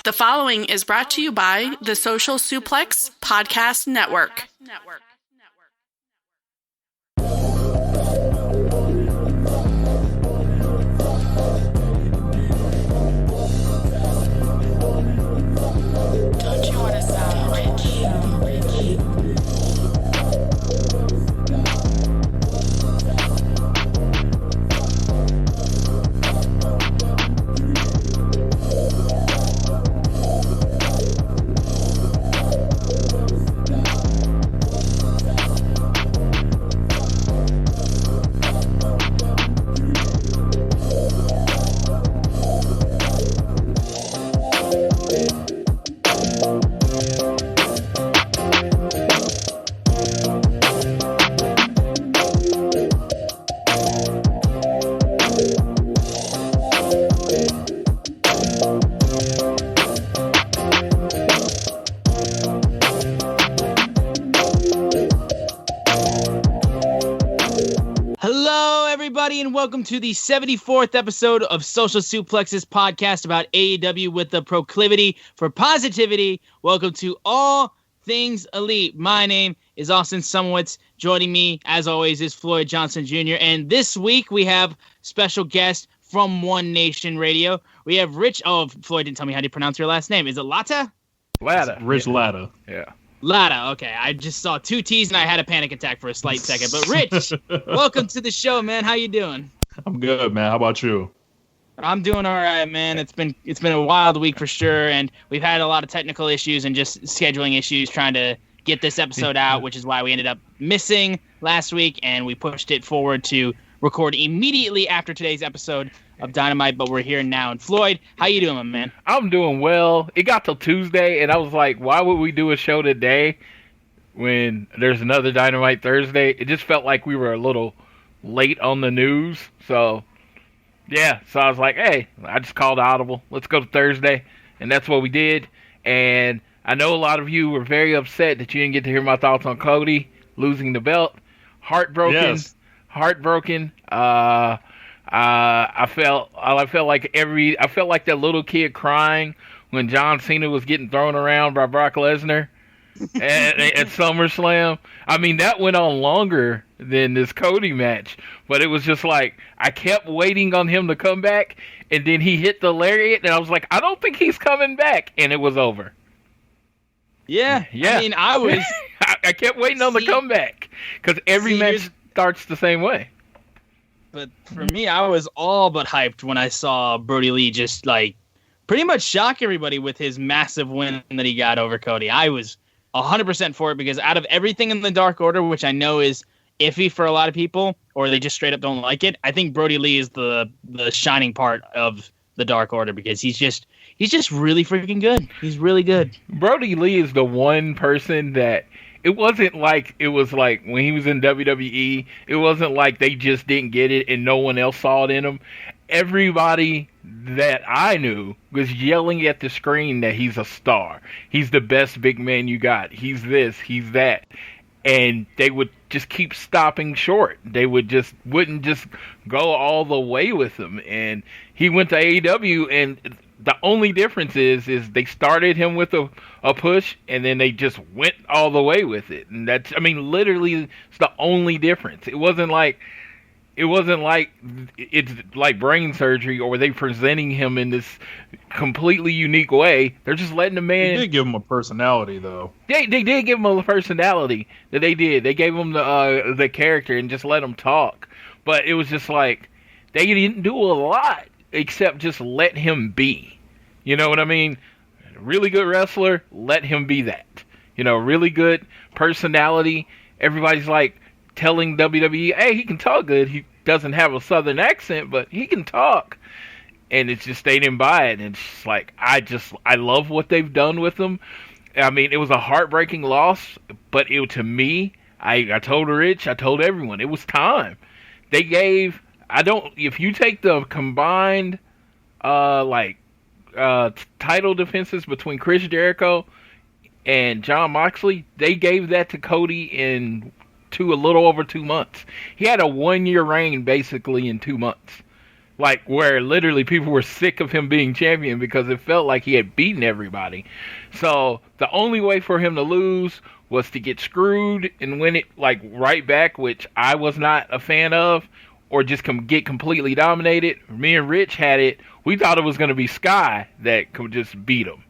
The following is brought to you by the Social Suplex Podcast Network. Don't you want to sound rich? And welcome to the 74th episode of Social Suplex's podcast about AEW with the proclivity for positivity. Welcome to All Things Elite. My name is Austin Sumowitz. Joining me, as always, is Floyd Johnson Jr. And this week we have special guest from One Nation Radio. We have Rich. Oh, Floyd didn't tell me how to pronounce your last name. Is it Latta? Latta. Rich Latta. Yeah. Latta, okay. I just saw two T's and I had a panic attack for a slight second. But Rich, welcome to the show, man. How you doing? I'm good, man. How about you? I'm doing all right, man. It's been a wild week for sure, and we've had a lot of technical issues and just scheduling issues trying to get this episode out, which is why we ended up missing last week, and we pushed it forward to record immediately after today's episode of Dynamite, but we're here now. And Floyd, how you doing, man? I'm doing well. It got till Tuesday, and I was like, why would we do a show today when there's another Dynamite Thursday? It just felt like we were a little late on the news. So, yeah. So I was like, hey, I just called Audible. Let's go to Thursday. And that's what we did. And I know a lot of you were very upset that you didn't get to hear my thoughts on Cody losing the belt. Heartbroken. Yes. Heartbroken. I felt like that little kid crying when John Cena was getting thrown around by Brock Lesnar at SummerSlam. I mean, that went on longer than this Cody match, but it was just like I kept waiting on him to come back, and then he hit the lariat, and I was like, I don't think he's coming back, and it was over. Yeah. I mean, I was. I kept waiting on the comeback because every match starts the same way. But for me, I was all but hyped when I saw Brody Lee just, like, pretty much shock everybody with his massive win that he got over Cody. I was 100% for it because out of everything in the Dark Order, which I know is iffy for a lot of people, or they just straight up don't like it, I think Brody Lee is the shining part of the Dark Order because he's just really freaking good. He's really good. Brody Lee is the one person that it wasn't like it was like when he was in WWE, it wasn't like they just didn't get it and no one else saw it in him. Everybody that I knew was yelling at the screen that he's a star. He's the best big man you got. He's this, he's that. And they would just keep stopping short. They wouldn't just go all the way with him. And he went to AEW, and the only difference is they started him with a push, and then they just went all the way with it. And that's, I mean, literally, it's the only difference. It wasn't like it's like brain surgery or they presenting him in this completely unique way. They're just letting the man. They did give him a personality, though. They did give him a personality. That they did. They gave him the character and just let him talk. But it was just like they didn't do a lot except just let him be. You know what I mean? Really good wrestler, let him be that. You know, really good personality. Everybody's like telling WWE, hey, he can talk good. He doesn't have a southern accent, but he can talk. And it's just, they didn't buy it. And it's just like, I love what they've done with him. I mean, it was a heartbreaking loss, but to me, I told Rich, I told everyone, it was time. They gave, if you take the combined, title defenses between Chris Jericho and Jon Moxley, they gave that to Cody in a little over 2 months. He had a 1-year reign basically in 2 months. Like, where literally people were sick of him being champion because it felt like he had beaten everybody. So the only way for him to lose was to get screwed and win it like right back, which I was not a fan of, or just get completely dominated. Me and Rich had it. We thought it was going to be Sky that could just beat him.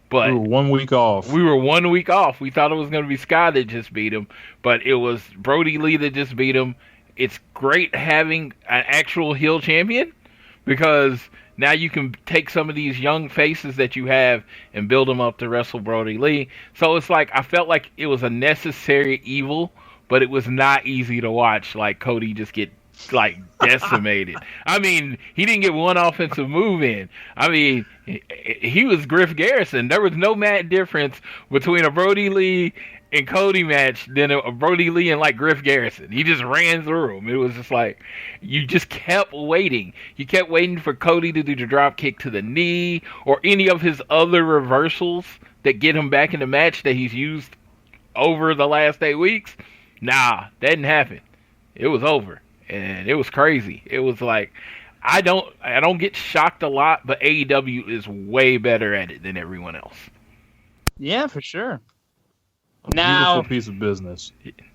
But we were 1 week off. We were 1 week off. We thought it was going to be Sky that just beat him, but it was Brody Lee that just beat him. It's great having an actual heel champion, because now you can take some of these young faces that you have and build them up to wrestle Brody Lee. So it's like, I felt like it was a necessary evil, but it was not easy to watch, like Cody just get like decimated. I mean, he didn't get one offensive move in. I mean, he was Griff Garrison. There was no mad difference between a Brody Lee and Cody match than a Brody Lee and like Griff Garrison. He just ran through him. It was just like, you just kept waiting. You kept waiting for Cody to do the drop kick to the knee or any of his other reversals that get him back in the match that he's used over the last 8 weeks. Nah, that didn't happen. It was over. And it was crazy. It was like, I don't get shocked a lot, but AEW is way better at it than everyone else. Yeah, for sure. Now, beautiful piece of business.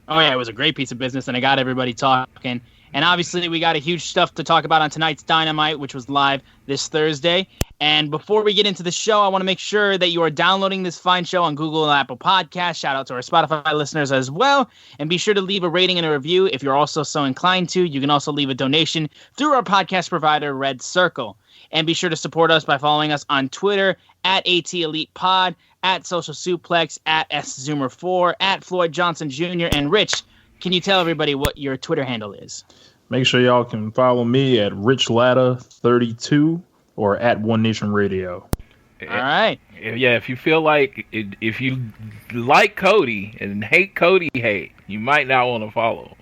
Oh yeah, it was a great piece of business, and it got everybody talking. And obviously, we got a huge stuff to talk about on tonight's Dynamite, which was live this Thursday. And before we get into the show, I want to make sure that you are downloading this fine show on Google and Apple Podcasts. Shout out to our Spotify listeners as well. And be sure to leave a rating and a review if you're also so inclined to. You can also leave a donation through our podcast provider, Red Circle. And be sure to support us by following us on Twitter at ATElitePod, at Social Suplex, at SZoomer4, at Floyd Johnson Jr. And Rich, can you tell everybody what your Twitter handle is? Make sure y'all can follow me at RichLatta32 or at One Nation Radio. All right. Yeah, if you feel like, if you like Cody and hate Cody hate, you might not want to follow.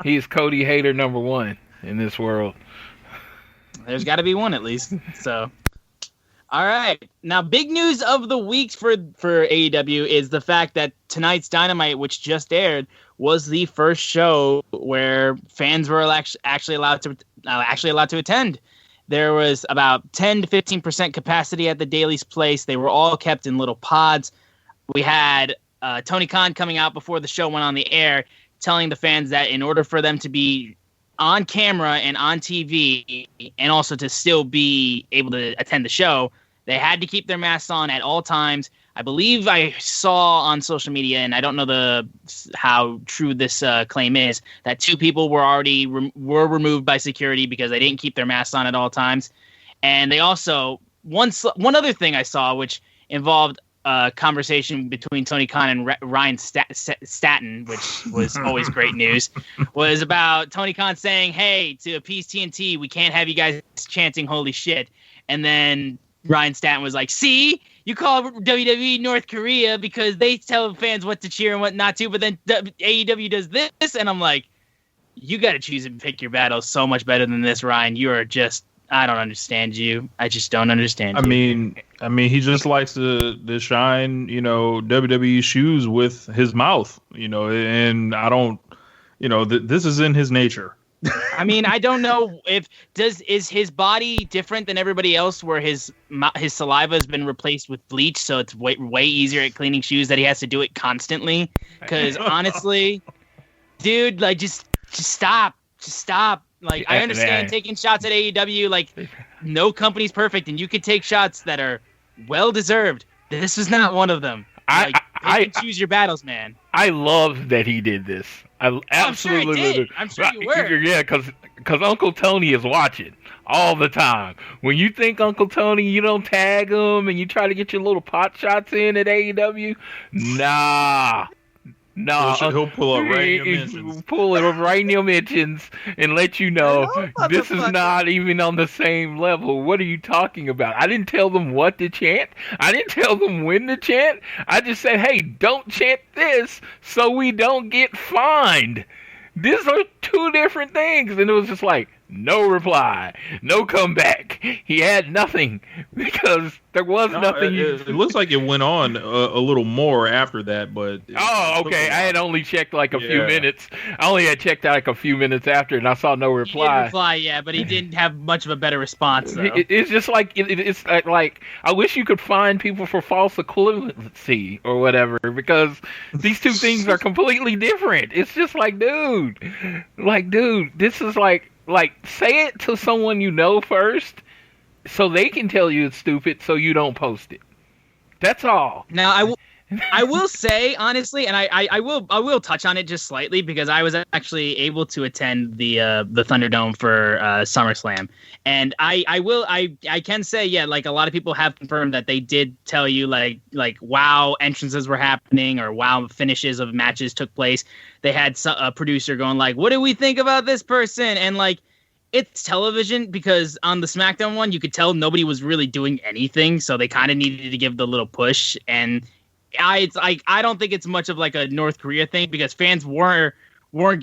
He is Cody hater number one in this world. There's got to be one at least. So, all right. Now, big news of the week for AEW is the fact that tonight's Dynamite, which just aired, was the first show where fans were actually allowed to attend. There was about 10 to 15% capacity at the Daily's place. They were all kept in little pods. We had Tony Khan coming out before the show went on the air, telling the fans that in order for them to be on camera and on TV, and also to still be able to attend the show, they had to keep their masks on at all times. I believe I saw on social media, and I don't know how true this claim is, that 2 people were already were removed by security because they didn't keep their masks on at all times. And they also, one other thing I saw, which involved a conversation between Tony Khan and Ryan Staten, which was always great news, was about Tony Khan saying, hey, to appease TNT, we can't have you guys chanting holy shit. And then Ryan Staten was like, see, you call WWE North Korea because they tell fans what to cheer and what not to, but then AEW does this. And I'm like, you got to choose and pick your battles so much better than this, Ryan. You are just, I don't understand you. I just don't understand you. I mean, he just likes to shine, WWE shoes with his mouth, and I don't, this is in his nature. I mean, I don't know is his body different than everybody else, where his saliva has been replaced with bleach, so it's way easier at cleaning shoes that he has to do it constantly. Because honestly, dude, like just stop. Like, I understand taking shots at AEW. Like, no company's perfect, and you could take shots that are well deserved. This is not one of them. I choose your battles, man. I love that he did this. I absolutely love it. I'm sure you were. Yeah, because Uncle Tony is watching all the time. When you think Uncle Tony, you don't tag him and you try to get your little pot shots in at AEW. Nah. He'll pull up right in your mentions. Pull it up right in your mentions and let you know this is not even on the same level. What are you talking about? I didn't tell them what to chant. I didn't tell them when to chant. I just said, hey, don't chant this so we don't get fined. These are 2 different things. And it was just like, No reply. No comeback. He had nothing because there was nothing. It looks like it went on a little more after that, but... Okay. I had only checked like a few minutes. I only had checked like a few minutes after, and I saw no reply. He didn't reply, yeah, but he didn't have much of a better response, though. It's just like... It's like... I wish you could find people for false equivalency or whatever, because these two things are completely different. It's just like, dude, this is like, say it to someone you know first, so they can tell you it's stupid, so you don't post it. That's all. Now, I will say, honestly, and I will touch on it just slightly, because I was actually able to attend the Thunderdome for SummerSlam, and I can say, yeah, like a lot of people have confirmed that they did tell you like wow entrances were happening, or wow finishes of matches took place. They had a producer going like, what do we think about this person? And like, it's television, because on the SmackDown one, you could tell nobody was really doing anything, so they kind of needed to give the little push. And I don't think it's much of like a North Korea thing, because fans weren't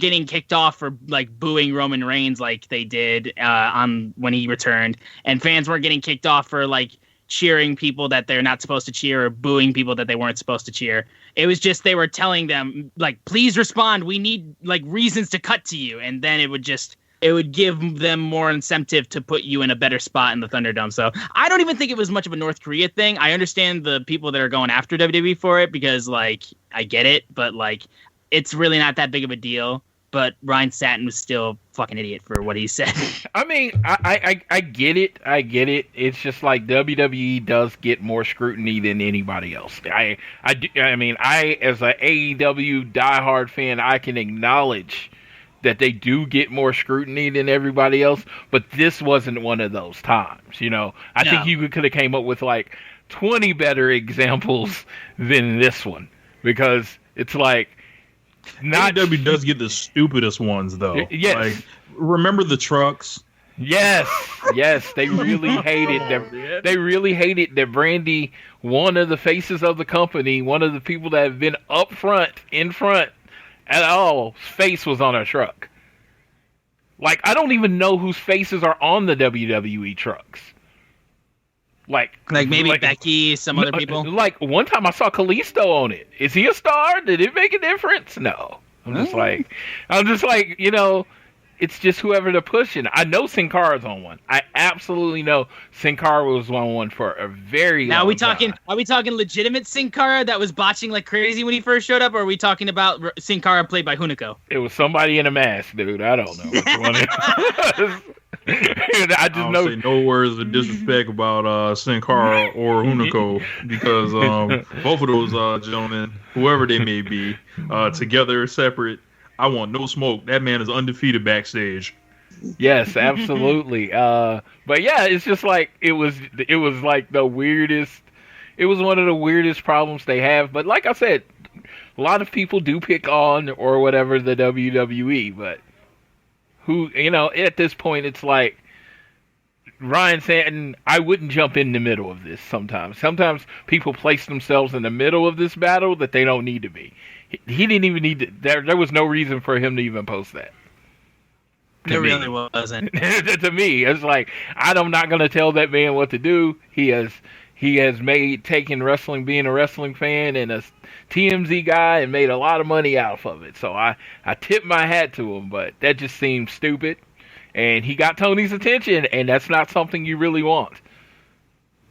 getting kicked off for like booing Roman Reigns like they did on when he returned, and fans weren't getting kicked off for like cheering people that they're not supposed to cheer, or booing people that they weren't supposed to cheer. It was just they were telling them like, please respond, we need like reasons to cut to you, and then it would give them more incentive to put you in a better spot in the Thunderdome. So I don't even think it was much of a North Korea thing. I understand the people that are going after WWE for it, because like I get it, but like it's really not that big of a deal. But Ryan Satin was still a fucking idiot for what he said. I mean, I get it. I get it. It's just like WWE does get more scrutiny than anybody else. I mean, as a AEW diehard fan, I can acknowledge that they do get more scrutiny than everybody else, but this wasn't one of those times, you know? I think you could have came up with like 20 better examples than this one, because it's like, AEW does get the stupidest ones, though. Yes. Like, remember the trucks? Yes, they really hated that. They really hated that Brandy, one of the faces of the company, one of the people that have been up front, in front at all, face was on a truck. Like, I don't even know whose faces are on the WWE trucks. Like maybe Becky, some other people. Like one time I saw Kalisto on it. Is he a star? Did it make a difference? No. I'm just like, you know, it's just whoever they're pushing. I know Sin Cara's on one. I absolutely know Sin Cara was on one for a very long time. Are we talking legitimate Sin Cara that was botching like crazy when he first showed up, or are we talking about Sin Cara played by Hunico? It was somebody in a mask, dude. I don't know which one it was. I just know. Say no words of disrespect about Sin Cara or Hunico, because both of those gentlemen, whoever they may be, together, separate, I want no smoke. That man is undefeated backstage. Yes, absolutely. But yeah, it's just like it was like the weirdest. It was one of the weirdest problems they have. But like I said, a lot of people do pick on or whatever the WWE, but who, you know, at this point, it's like Ryan Satin, I wouldn't jump in the middle of this sometimes. Sometimes people place themselves in the middle of this battle that they don't need to be. He didn't even need to, there was no reason for him to even post that. There really wasn't. To me, it's like, I'm not going to tell that man what to do. He has taken wrestling, being a wrestling fan and a TMZ guy, and made a lot of money out of it. So I tip my hat to him, but that just seems stupid. And he got Tony's attention, and that's not something you really want.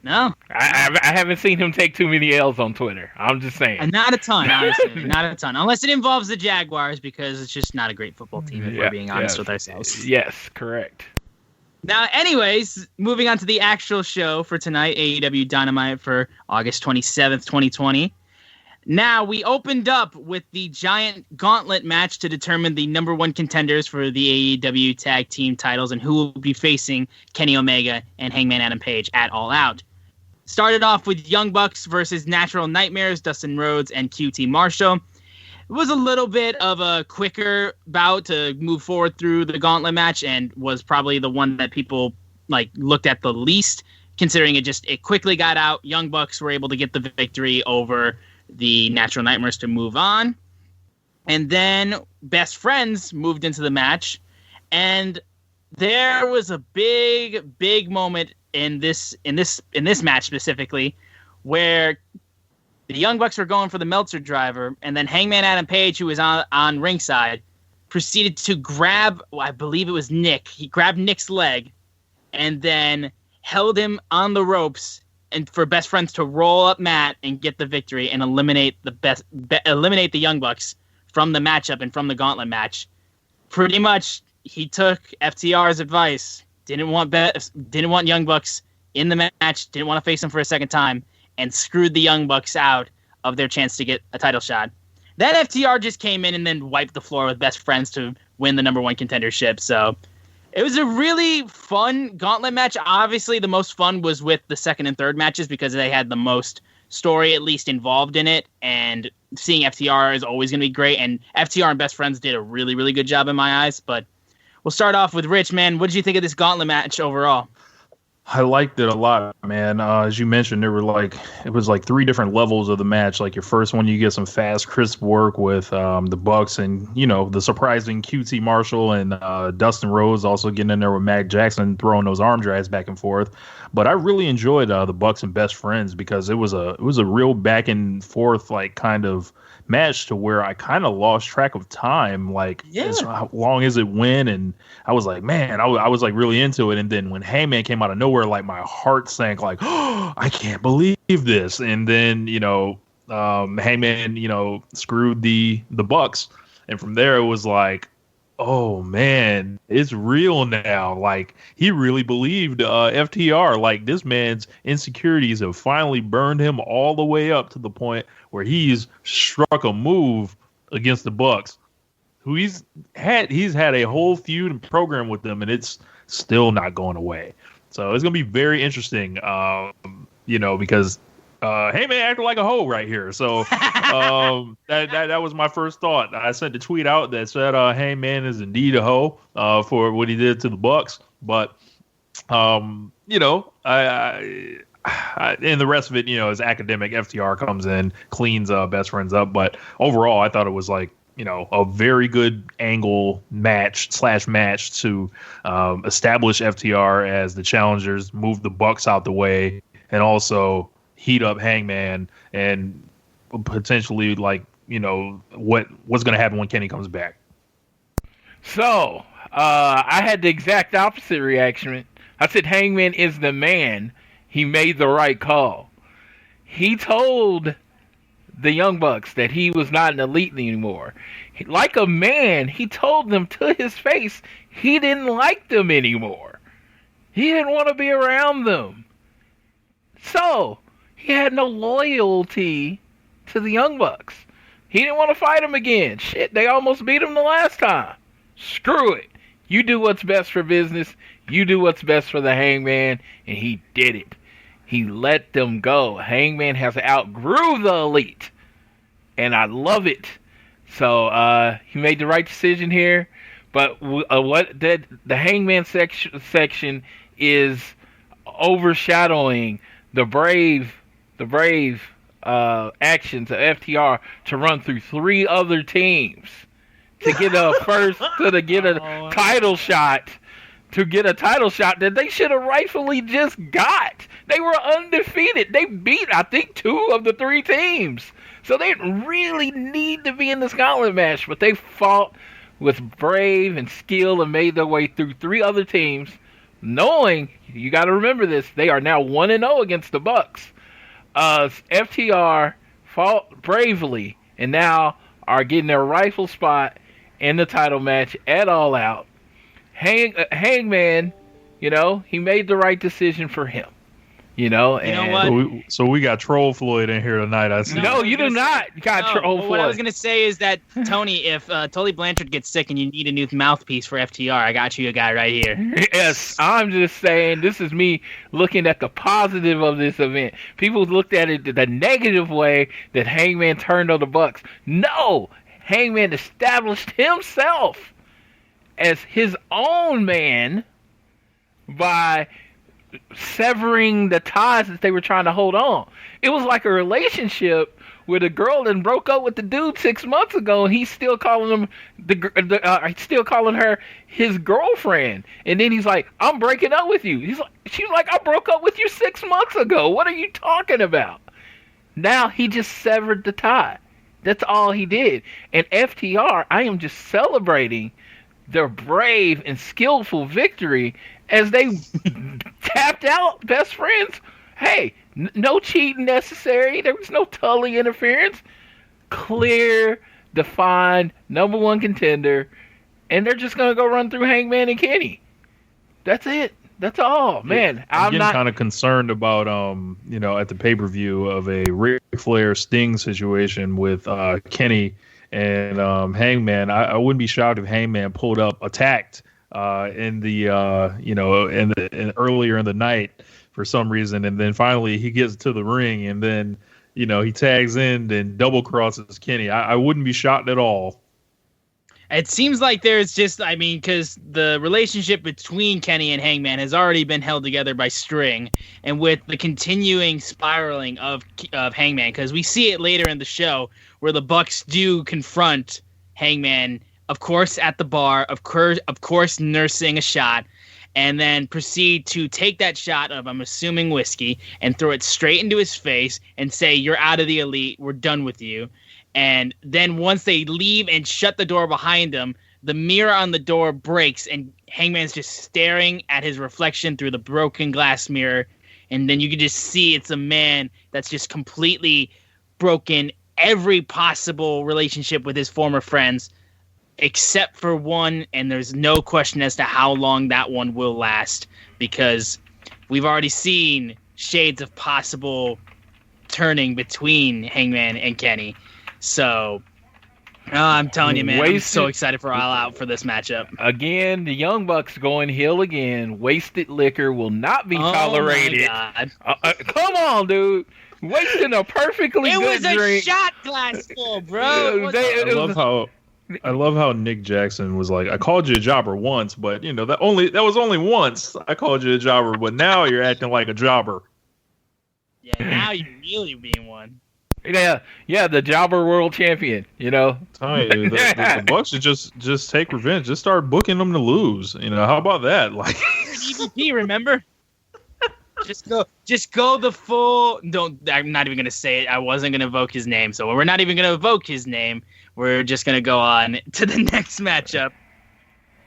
No. I haven't seen him take too many L's on Twitter. I'm just saying. And not a ton, honestly. Not a ton. Unless it involves the Jaguars, because it's just not a great football team, if we're being honest with ourselves. Yes, correct. Now, anyways, moving on to the actual show for tonight, AEW Dynamite for August 27th, 2020. Now, we opened up with the giant gauntlet match to determine the number one contenders for the AEW tag team titles and who will be facing Kenny Omega and Hangman Adam Page at All Out. Started off with Young Bucks versus Natural Nightmares, Dustin Rhodes and QT Marshall. It was a little bit of a quicker bout to move forward through the gauntlet match, and was probably the one that people looked at the least, considering it quickly got out. Young Bucks were able to get the victory over the Natural Nightmares to move on. And then Best Friends moved into the match, and there was a big moment in this match specifically where the Young Bucks were going for the Meltzer driver, and then Hangman Adam Page, who was on ringside, proceeded to grab, I believe it was Nick. He grabbed Nick's leg and then held him on the ropes and for Best Friends to roll up Matt and get the victory and eliminate the Young Bucks from the matchup and from the gauntlet match. Pretty much, he took FTR's advice. Didn't want Young Bucks in the match. Didn't want to face them for a second time, and screwed the Young Bucks out of their chance to get a title shot. Then FTR just came in and then wiped the floor with Best Friends to win the #1 contendership. So it was a really fun gauntlet match. Obviously, the most fun was with the second and third matches because they had the most story at least involved in it, and seeing FTR is always going to be great, and FTR and Best Friends did a really, really good job in my eyes. But we'll start off with Rich, man. What did you think of this gauntlet match overall? I liked it a lot, man. As you mentioned, it was like 3 different levels of the match. Like your first one, you get some fast, crisp work with the Bucks and, the surprising QT Marshall and Dustin Rhodes also getting in there with Matt Jackson throwing those arm drags back and forth. But I really enjoyed the Bucks and Best Friends because it was a real back and forth like kind of match to where I kind of lost track of time. Like, how long is it when? And I was like, man, I was like really into it. And then when Hangman came out of nowhere, like my heart sank like, oh, I can't believe this. And then, Hangman, screwed the Bucks. And from there it was like, oh man, it's real now. Like he really believed FTR. Like this man's insecurities have finally burned him all the way up to the point where he's struck a move against the Bucks, who he's had a whole feud and program with them, and it's still not going away. So it's gonna be very interesting, because Heyman acted like a hoe right here. So that was my first thought. I sent a tweet out that said Heyman is indeed a hoe for what he did to the Bucks. But and the rest of it, is academic. FTR comes in, cleans Best Friends up. But overall, I thought it was like, a very good angle match to establish FTR as the challengers, move the Bucks out the way, and also heat up Hangman and potentially what's going to happen when Kenny comes back. So I had the exact opposite reaction. I said Hangman is the man. He made the right call. He told the Young Bucks that he was not an elite anymore. Like a man, he told them to his face he didn't like them anymore. He didn't want to be around them. So he had no loyalty to the Young Bucks. He didn't want to fight them again. Shit, they almost beat him the last time. Screw it. You do what's best for business. You do what's best for the Hangman. And he did it. He let them go. Hangman has outgrew the elite. And I love it. So he made the right decision here. But the Hangman section is overshadowing the brave actions of FTR to run through 3 other teams to get a title shot. To get a title shot that they should have rightfully just got. They were undefeated. They beat, I think, 2 of the 3 teams. So they didn't really need to be in this gauntlet match, but they fought with brave and skill and made their way through 3 other teams, knowing, you got to remember this, they are now 1-0 against the Bucks. FTR fought bravely and now are getting their rightful spot in the title match at All Out. Hangman, he made the right decision for him. And what? So we got Troll Floyd in here tonight. I see. No, you do not got Troll Floyd. What I was going to say is that, Tony, if Tully Blanchard gets sick and you need a new mouthpiece for FTR, I got you a guy right here. Yes, I'm just saying, this is me looking at the positive of this event. People looked at it the negative way that Hangman turned on the Bucks. No! Hangman established himself as his own man by severing the ties that they were trying to hold on. It was like a relationship where the girl then broke up with the dude 6 months ago, and he's still calling still calling her his girlfriend. And then he's like, "I'm breaking up with you." She's like, "I broke up with you 6 months ago. What are you talking about?" Now he just severed the tie. That's all he did. And FTR, I am just celebrating their brave and skillful victory as they tapped out best friends. Hey, no cheating necessary. There was no Tully interference. Clear, defined, number one contender. And they're just going to go run through Hangman and Kenny. That's it. That's all, man. I'm getting kind of concerned about, at the pay-per-view of a Ric Flair Sting situation with Kenny and Hangman. I wouldn't be shocked if Hangman pulled up, attacked in the earlier in the night for some reason, and then finally he gets to the ring, and then he tags in and double crosses Kenny. I wouldn't be shocked at all. It seems like there's just, because the relationship between Kenny and Hangman has already been held together by string, and with the continuing spiraling of Hangman, because we see it later in the show where the Bucks do confront Hangman, of course, at the bar, of course, nursing a shot, and then proceed to take that shot of, I'm assuming, whiskey, and throw it straight into his face and say, "You're out of the Elite. We're done with you." And then once they leave and shut the door behind them, the mirror on the door breaks, and Hangman's just staring at his reflection through the broken glass mirror. And then you can just see it's a man that's just completely broken every possible relationship with his former friends, except for one, and there's no question as to how long that one will last, because we've already seen shades of possible turning between Hangman and Kenny. So, I'm telling you, man, I'm so excited for All Out for this matchup. Again, the Young Bucks going heel again. Wasted liquor will not be tolerated. My God. Come on, dude. Wasting a perfectly good drink. It was a shot glass full, bro. I love how Nick Jackson was like, "I called you a jobber once, but that was only once. I called you a jobber, but now you're acting like a jobber." Yeah, now you're really being one. Yeah, the Jobber World Champion. Tell you, the Bucks should just take revenge. Just start booking them to lose. How about that? Like EVP, remember? Just go the full. I'm not even gonna say it. I wasn't gonna evoke his name, so we're not even gonna evoke his name. We're just gonna go on to the next matchup.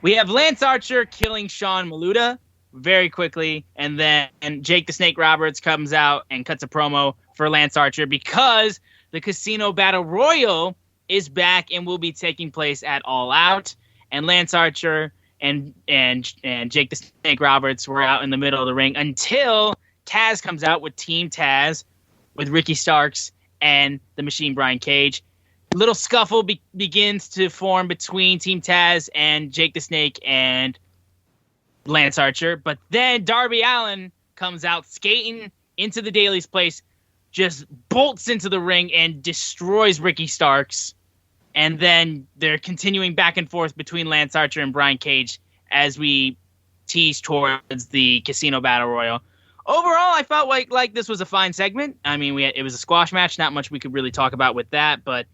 We have Lance Archer killing Sean Maluta very quickly, and then Jake the Snake Roberts comes out and cuts a promo for Lance Archer because the Casino Battle Royal is back and will be taking place at All Out. And Lance Archer and Jake the Snake Roberts were out in the middle of the ring until Taz comes out with Team Taz with Ricky Starks and the Machine Brian Cage. Little scuffle begins to form between Team Taz and Jake the Snake and Lance Archer. But then Darby Allin comes out skating into the Daily's place, just bolts into the ring and destroys Ricky Starks. And then they're continuing back and forth between Lance Archer and Brian Cage as we tease towards the Casino Battle Royal. Overall, I felt like this was a fine segment. It was a squash match. Not much we could really talk about with that, but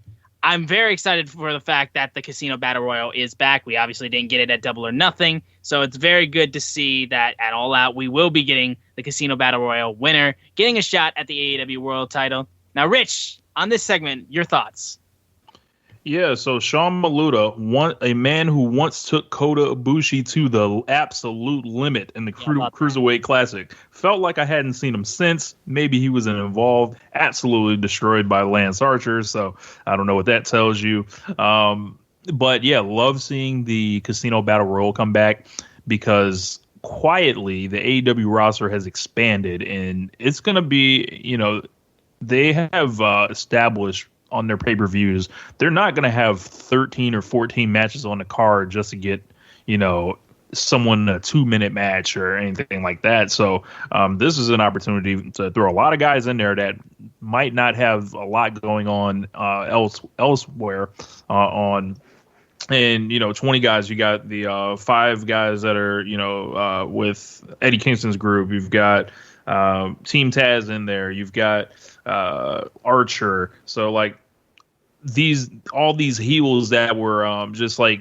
I'm very excited for the fact that the Casino Battle Royal is back. We obviously didn't get it at Double or Nothing, so it's very good to see that at All Out we will be getting the Casino Battle Royal winner, getting a shot at the AEW World title. Now, Rich, on this segment, your thoughts? Yeah, so Sean Maluta, a man who once took Kota Ibushi to the absolute limit in the Cruiserweight Classic. Felt like I hadn't seen him since. Maybe he wasn't involved. Absolutely destroyed by Lance Archer, so I don't know what that tells you. But yeah, love seeing the Casino Battle Royal come back because quietly the AEW roster has expanded, and it's going to be, they have established on their pay-per-views, they're not going to have 13 or 14 matches on the card just to get, someone a 2-minute match or anything like that. So this is an opportunity to throw a lot of guys in there that might not have a lot going on elsewhere on. And, 20 guys, you got the 5 guys that are, with Eddie Kingston's group. You've got Team Taz in there. You've got Archer. So like all these heels that were just like,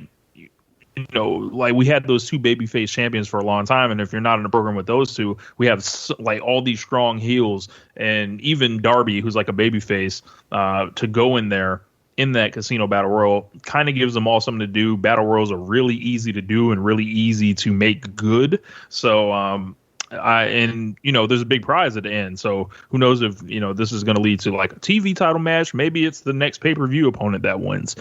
like we had those two babyface champions for a long time, and if you're not in a program with those two, we have like all these strong heels, and even Darby, who's like a babyface, to go in there in that Casino Battle Royal kind of gives them all something to do. Battle Royals are really easy to do and really easy to make good. So there's a big prize at the end. So who knows if, this is going to lead to like a TV title match. Maybe it's the next pay-per-view opponent that wins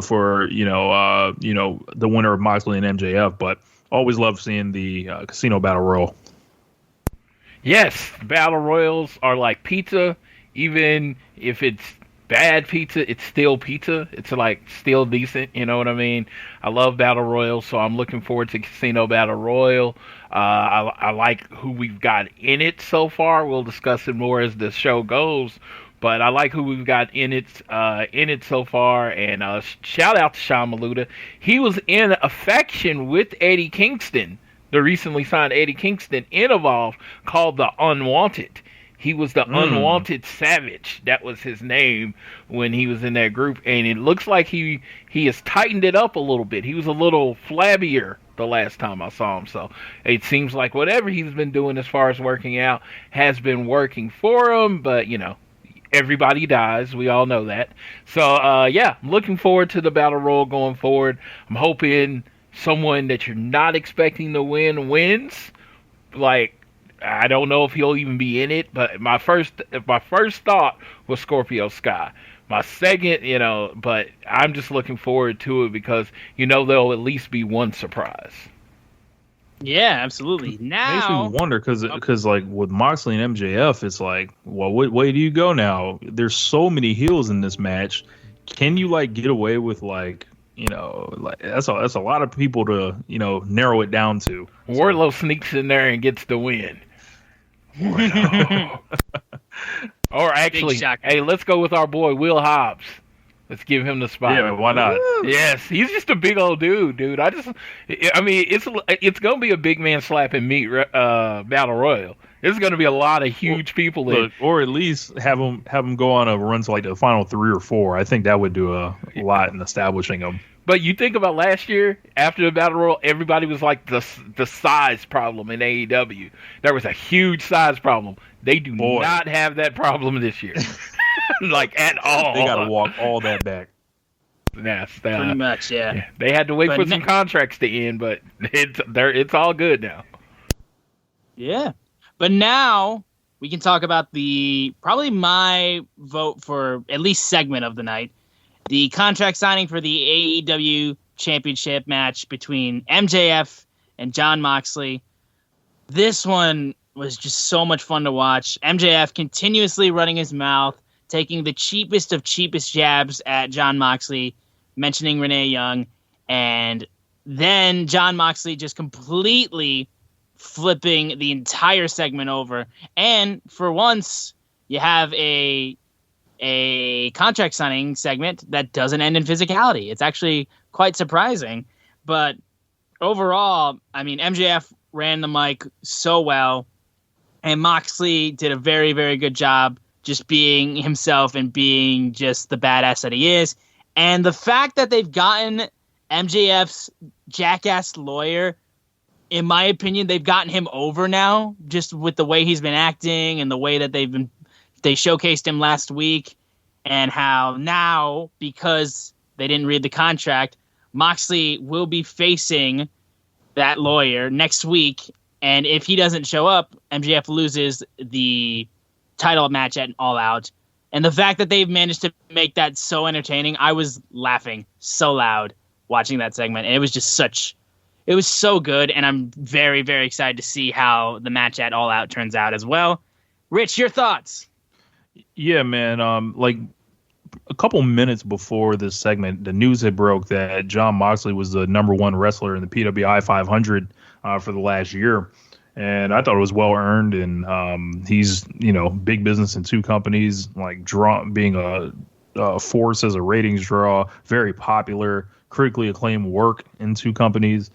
for, the winner of Moxley and MJF. But always love seeing the Casino Battle Royal. Yes, Battle Royals are like pizza. Even if it's bad pizza, it's still pizza. It's like still decent, you know what I mean? I love Battle Royals, so I'm looking forward to Casino Battle Royal. I like who we've got in it so far. We'll discuss it more as the show goes, but I like who we've got in it so far. And shout out to Sean Maluta. He was in a faction with Eddie Kingston, the recently signed Eddie Kingston in Evolve, called the Unwanted. He was the Unwanted Savage. That was his name when he was in that group. And it looks like he has tightened it up a little bit. He was a little flabbier the last time I saw him. So it seems like whatever he's been doing as far as working out has been working for him. But, everybody dies. We all know that. So, I'm looking forward to the Battle Royal going forward. I'm hoping someone that you're not expecting to win wins. Like, I don't know if he'll even be in it, but my first thought was Scorpio Sky. My second, but I'm just looking forward to it because, there'll at least be one surprise. Yeah, absolutely. Now makes me wonder because like with Moxley and MJF, it's like, well, what way do you go now? There's so many heels in this match. Can you like get away with like, like that's a lot of people to narrow it down to. Wardlow sneaks in there and gets the win. Or actually, hey, let's go with our boy Will Hobbs. Let's give him the spot. Yeah, why not? Yes, he's just a big old dude. It's gonna be a big man slapping meat battle royal. There's gonna be a lot of huge people in. Or at least have them go on a run to like the final 3 or 4. I think that would do a lot in establishing them. But you think about last year, after the Battle Royal, everybody was like the size problem in AEW. There was a huge size problem. They do not have that problem this year. Like, at all. They got to walk all that back. Pretty much, yeah. They had to wait for some contracts to end, but it's all good now. Yeah. But now we can talk about probably my vote for at least segment of the night. The contract signing for the AEW Championship match between MJF and Jon Moxley. This one was just so much fun to watch. MJF continuously running his mouth, taking the cheapest of cheapest jabs at Jon Moxley, mentioning Renee Young, and then Jon Moxley just completely flipping the entire segment over. And for once, you have a contract signing segment that doesn't end in physicality. It's actually quite surprising. But overall, I mean, MJF ran the mic so well, and Moxley did a very, very good job just being himself and being just the badass that he is. And the fact that they've gotten MJF's jackass lawyer, in my opinion, they've gotten him over now, just with the way he's been acting and the way that they showcased him last week, and how now, because they didn't read the contract, Moxley will be facing that lawyer next week. And if he doesn't show up, MJF loses the title match at All Out. And the fact that they've managed to make that so entertaining, I was laughing so loud watching that segment. And it was just it was so good. And I'm very, very excited to see how the match at All Out turns out as well. Rich, your thoughts? Yeah, man. Like a couple minutes before this segment, the news had broke that Jon Moxley was the #1 wrestler in the PWI 500 for the last year. And I thought it was well earned. And he's, big business in 2 companies, like being a force as a ratings draw, very popular, critically acclaimed work in 2 companies.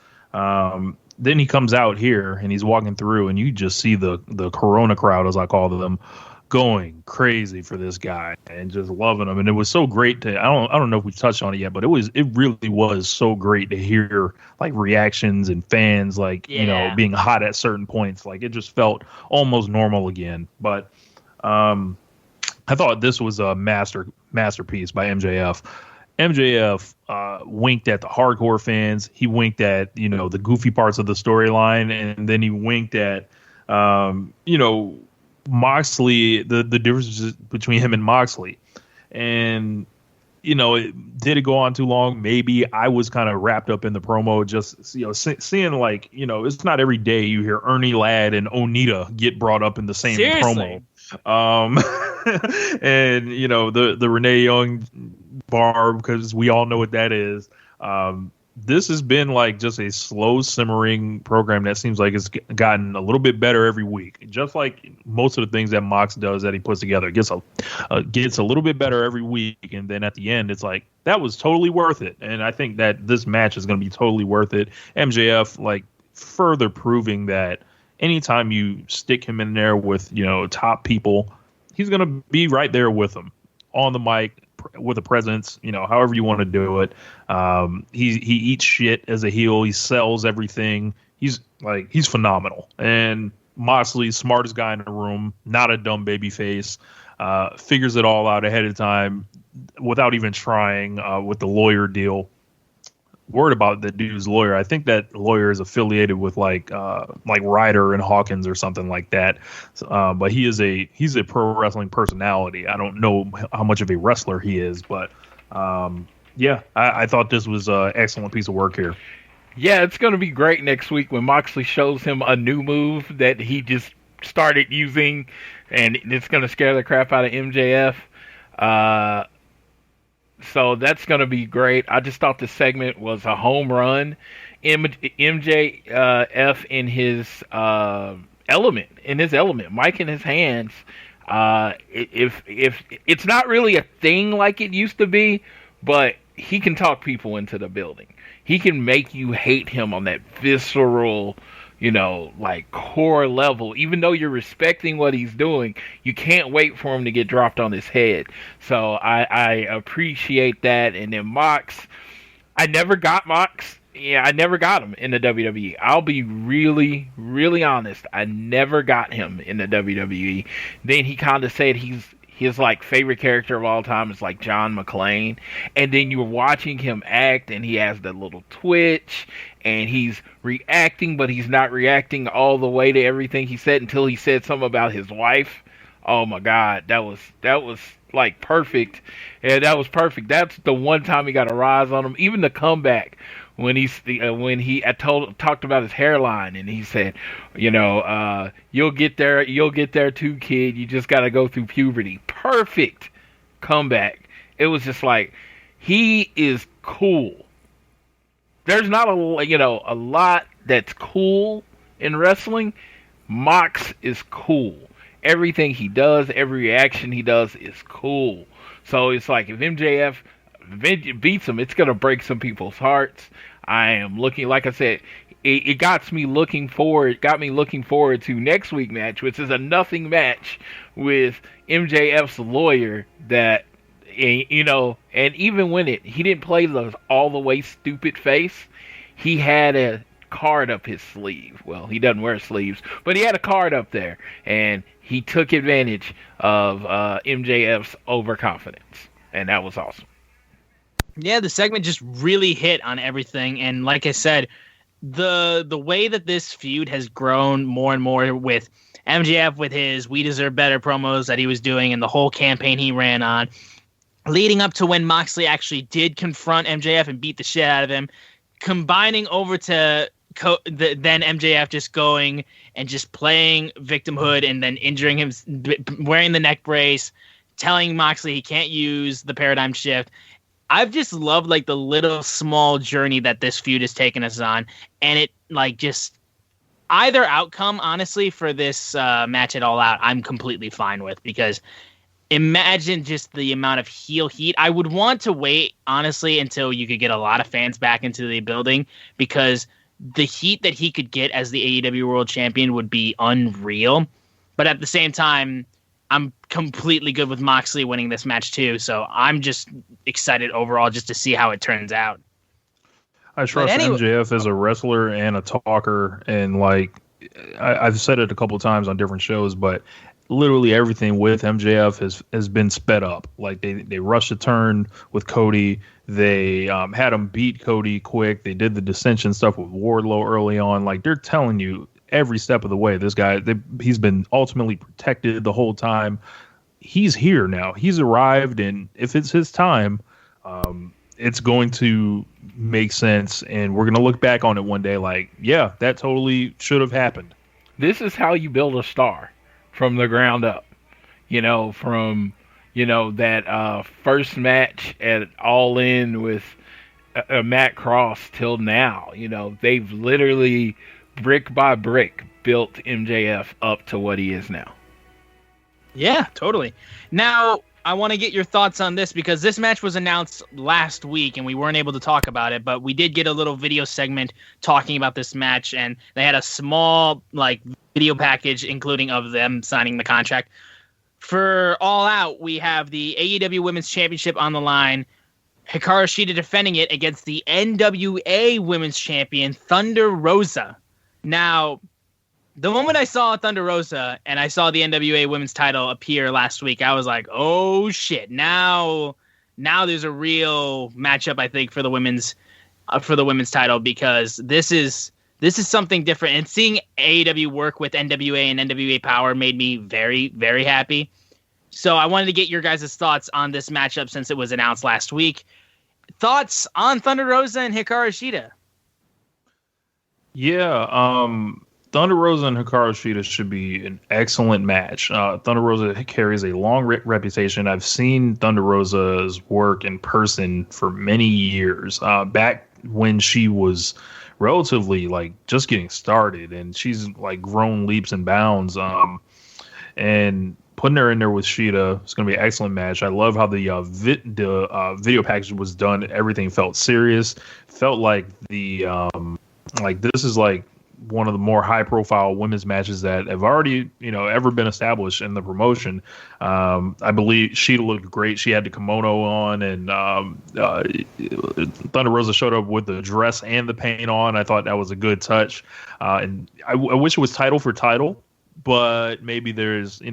then he comes out here and he's walking through, and you just see the Corona crowd, as I call them, going crazy for this guy and just loving him. And it was so great to, I don't know if we touched on it yet, but it really was so great to hear like reactions and fans like, you know, being hot at certain points. Like it just felt almost normal again. But I thought this was a masterpiece by MJF. MJF winked at the hardcore fans. He winked at, you know, the goofy parts of the storyline, and then he winked at, you know, Moxley, the differences between him and Moxley. And, you know, did it go on too long? Maybe. I was kind of wrapped up in the promo, just, you know, seeing like, you know, it's not every day you hear Ernie Ladd and Onita get brought up in the same promo. And, you know, the Renee Young bar, because we all know what that is. This has been like just a slow simmering program that seems like it's gotten a little bit better every week. Just like most of the things that Mox does that he puts together, it gets a little bit better every week. And then at the end, it's like, that was totally worth it. And I think that this match is going to be totally worth it. MJF, like, further proving that anytime you stick him in there with, you know, top people, he's going to be right there with them on the mic, with a presence, you know, however you want to do it. He eats shit as a heel. He sells everything. He's phenomenal. And Moxley, smartest guy in the room, not a dumb baby face, figures it all out ahead of time without even trying with the lawyer deal. Word about the dude's lawyer. I think that lawyer is affiliated with like Ryder and Hawkins or something like that. But he's a pro wrestling personality. I don't know how much of a wrestler he is, but I thought this was an excellent piece of work here. Yeah, it's going to be great next week when Moxley shows him a new move that he just started using, and it's going to scare the crap out of MJF. So that's going to be great. I just thought this segment was a home run. MJF in his element, Mike in his hands. If it's not really a thing like it used to be, but he can talk people into the building. He can make you hate him on that visceral, you know, like core level. Even though you're respecting what he's doing, you can't wait for him to get dropped on his head. So I appreciate that. And then Mox, I never got Mox. Yeah, I never got him in the WWE. I'll be really, really honest. I never got him in the WWE. Then he kind of said his like favorite character of all time is like John McClane, and then you're watching him act, and he has that little twitch, and he's reacting, but he's not reacting all the way to everything he said until he said something about his wife. Oh my God, that was like perfect. Yeah, that was perfect. That's the one time he got a rise on him. Even the comeback when he talked about his hairline, and he said, you know, you'll get there too, kid. You just got to go through puberty. Perfect comeback. It was just like, he is cool. There's not a lot that's cool in wrestling. Mox is cool. Everything he does, every reaction he does is cool. So it's like, if MJF beats him, it's gonna break some people's hearts. I am looking, like I said, it got me looking forward to next week's match, which is a nothing match with MJF's lawyer. That, you know, and even when he didn't play the all the way stupid face, he had a card up his sleeve. Well, he doesn't wear sleeves, but he had a card up there, and he took advantage of MJF's overconfidence, and that was awesome. Yeah, the segment just really hit on everything, and like I said, the way that this feud has grown more and more with MJF, with his "We Deserve Better" promos that he was doing, and the whole campaign he ran on, leading up to when Moxley actually did confront MJF and beat the shit out of him, combining over to then MJF just going and just playing victimhood and then injuring him, wearing the neck brace, telling Moxley he can't use the paradigm shift. I've just loved like the little small journey that this feud has taken us on, and it like just either outcome, honestly, for this match at All Out, I'm completely fine with, because imagine just the amount of heel heat. I would want to wait, honestly, until you could get a lot of fans back into the building, because the heat that he could get as the AEW World Champion would be unreal. But at the same time, I'm completely good with Moxley winning this match too. So I'm just excited overall just to see how it turns out. I trust MJF as a wrestler and a talker, and like I've said it a couple of times on different shows, but literally everything with MJF has been sped up. Like they rushed a turn with Cody. They had him beat Cody quick. They did the dissension stuff with Wardlow early on. Like they're telling you every step of the way, this guy, he's been ultimately protected the whole time. He's here now. He's arrived, and if it's his time, it's going to make sense, and we're going to look back on it one day like, yeah, that totally should have happened. This is how you build a star from the ground up. From that first match at All In with Matt Cross till now. They've literally brick by brick built MJF up to what he is now. Yeah, totally. Now, I want to get your thoughts on this because this match was announced last week and we weren't able to talk about it, but we did get a little video segment talking about this match, and they had a small video package including of them signing the contract. For All Out, we have the AEW Women's Championship on the line. Hikaru Shida defending it against the NWA Women's Champion, Thunder Rosa. Now, the moment I saw Thunder Rosa and I saw the NWA Women's title appear last week, I was like, oh shit, now there's a real matchup, I think, for the women's title, because this is something different. And seeing AEW work with NWA and NWA Power made me very, very happy. So I wanted to get your guys' thoughts on this matchup since it was announced last week. Thoughts on Thunder Rosa and Hikaru Shida? Yeah, Thunder Rosa and Hikaru Shida should be an excellent match. Thunder Rosa carries a long reputation. I've seen Thunder Rosa's work in person for many years. Back when she was relatively just getting started, and she's grown leaps and bounds. And putting her in there with Shida is going to be an excellent match. I love how the video package was done. Everything felt serious. Felt like this is one of the more high-profile women's matches that have already, ever been established in the promotion. I believe Sheeta looked great. She had the kimono on, and Thunder Rosa showed up with the dress and the paint on. I thought that was a good touch. And I wish it was title for title, but maybe there's, I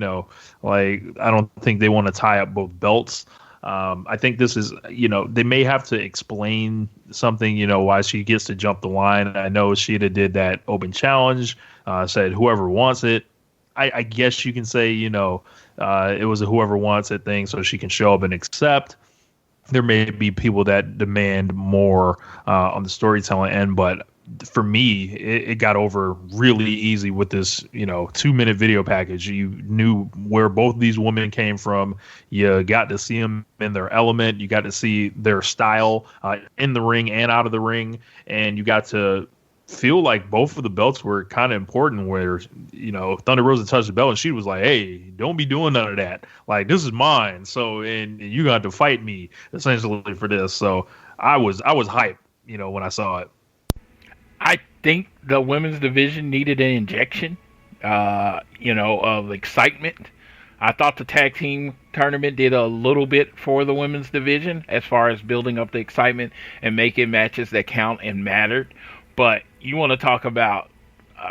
don't think they want to tie up both belts. I think this is, they may have to explain something, why she gets to jump the line. I know Sheeta did that open challenge, said whoever wants it. I guess you can say, it was a whoever wants it thing so she can show up and accept. There may be people that demand more on the storytelling end, but for me, it got over really easy with this, 2-minute video package. You knew where both these women came from. You got to see them in their element. You got to see their style in the ring and out of the ring. And you got to feel like both of the belts were kind of important, where, Thunder Rosa touched the belt and she was like, hey, don't be doing none of that. This is mine. So, and you got to fight me essentially for this. So I was hyped, when I saw it. I think the women's division needed an injection, of excitement. I thought the tag team tournament did a little bit for the women's division as far as building up the excitement and making matches that count and mattered. But you want to talk about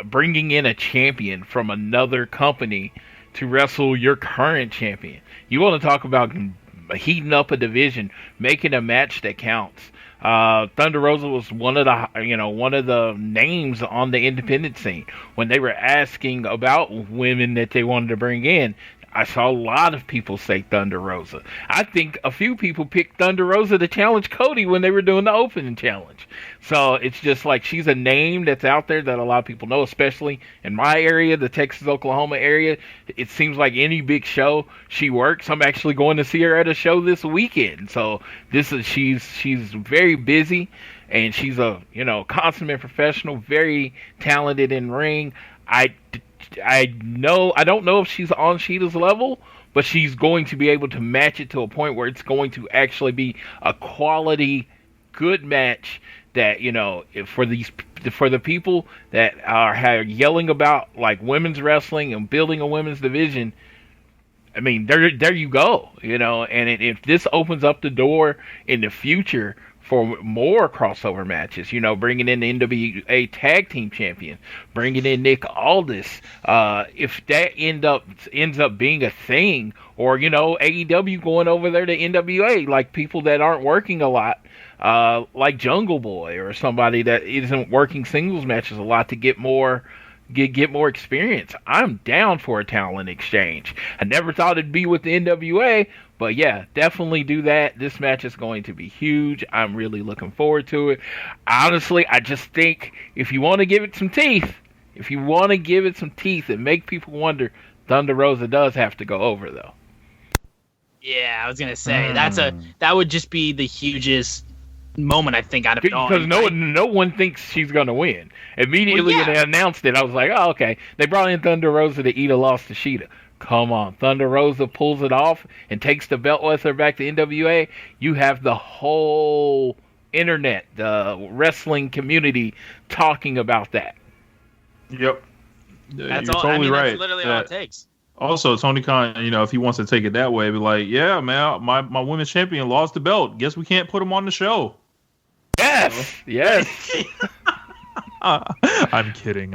bringing in a champion from another company to wrestle your current champion. You want to talk about heating up a division, making a match that counts. Thunder Rosa was one of the names on the independent scene. When they were asking about women that they wanted to bring in, I saw a lot of people say Thunder Rosa. I think a few people picked Thunder Rosa to challenge Cody when they were doing the opening challenge. So it's just she's a name that's out there that a lot of people know, especially in my area, the Texas-Oklahoma area. It seems like any big show she works. I'm actually going to see her at a show this weekend. So she's very busy, and she's a consummate professional, very talented in ring. I don't know if she's on Sheeta's level, but she's going to be able to match it to a point where it's going to actually be a quality, good match that, for these for the people that are yelling about like women's wrestling and building a women's division, I mean, there you go, and if this opens up the door in the future for more crossover matches, bringing in the NWA Tag Team Champion, bringing in Nick Aldis, if that ends up being a thing, or AEW going over there to NWA, like people that aren't working a lot, like Jungle Boy or somebody that isn't working singles matches a lot to get more experience. I'm down for a talent exchange. I never thought it'd be with the NWA, but yeah, definitely do that. This match is going to be huge. I'm really looking forward to it. Honestly, I just think if you want to give it some teeth, and make people wonder, Thunder Rosa does have to go over, though. Yeah, I was gonna say that would just be the hugest moment, I think, out of it all. Because no one thinks she's gonna win. Immediately when they announced it, I was like, oh, okay. They brought in Thunder Rosa to eat a loss to Sheeta. Come on, Thunder Rosa pulls it off and takes the belt with her back to NWA. You have the whole internet, the wrestling community talking about that. Yep, that's you're all. totally right. That's literally all it takes. Also, Tony Khan, if he wants to take it that way, be like, yeah, man, my women's champion lost the belt. Guess we can't put him on the show. Yes. I'm kidding.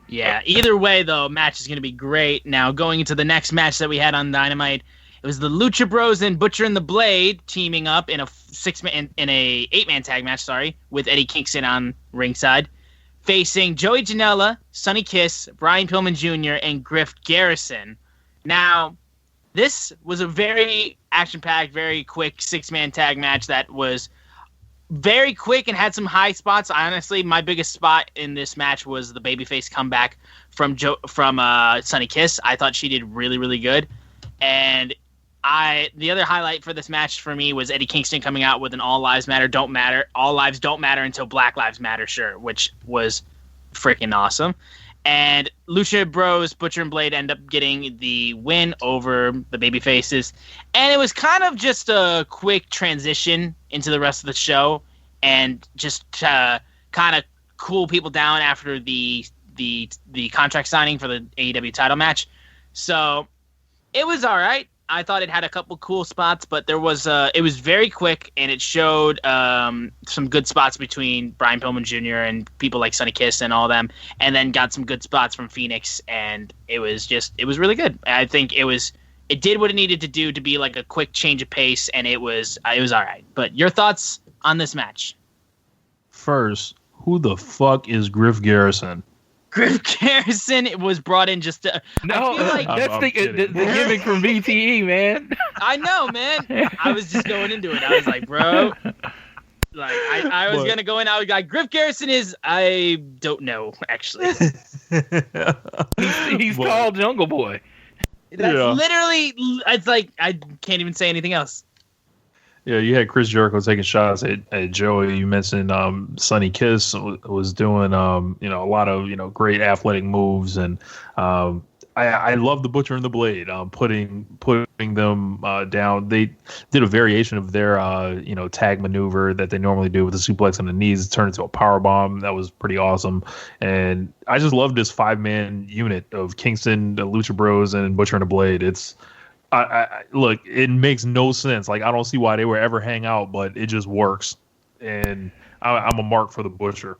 Yeah, either way, though, match is going to be great. Now, going into the next match that we had on Dynamite, it was the Lucha Bros and Butcher and the Blade teaming up in a 8-man tag match, with Eddie Kingston on ringside, facing Joey Janela, Sonny Kiss, Brian Pillman Jr., and Griff Garrison. Now, this was a very action-packed, very quick 6-man tag match that was very quick and had some high spots. Honestly, my biggest spot in this match was the babyface comeback from Sonny Kiss. I thought she did really, really good. And the other highlight for this match for me was Eddie Kingston coming out with an all lives don't matter until Black Lives Matter shirt, which was freaking awesome. And Lucha Bros, Butcher and Blade end up getting the win over the babyfaces. And it was kind of just a quick transition into the rest of the show and just kind of cool people down after the contract signing for the AEW title match. So it was all right. I thought it had a couple cool spots, but it was very quick, and it showed some good spots between Brian Pillman Jr. and people like Sonny Kiss and all them, and then got some good spots from Phoenix, and it was really good. I think it did what it needed to do to be like a quick change of pace, and it was all right. But your thoughts on this match? First, who the fuck is Griff Garrison? Griff Garrison was brought in just to... No, that's the gimmick from VTE, man. I know, man. I was just going into it. I was like, bro... Like, I was going to go in, I was like, Griff Garrison is... I don't know, actually. He's called Jungle Boy. That's literally... It's like, I can't even say anything else. Yeah, you had Chris Jericho taking shots at Joey. You mentioned Sonny Kiss was doing a lot of great athletic moves, and I love the Butcher and the Blade. Putting them down. They did a variation of their tag maneuver that they normally do with the suplex on the knees, turned into a power bomb. That was pretty awesome, and I just love this 5-man unit of Kingston, the Lucha Bros, and Butcher and the Blade. It's look, it makes no sense. Like, I don't see why they would ever hang out, but it just works. And I'm a mark for the Butcher.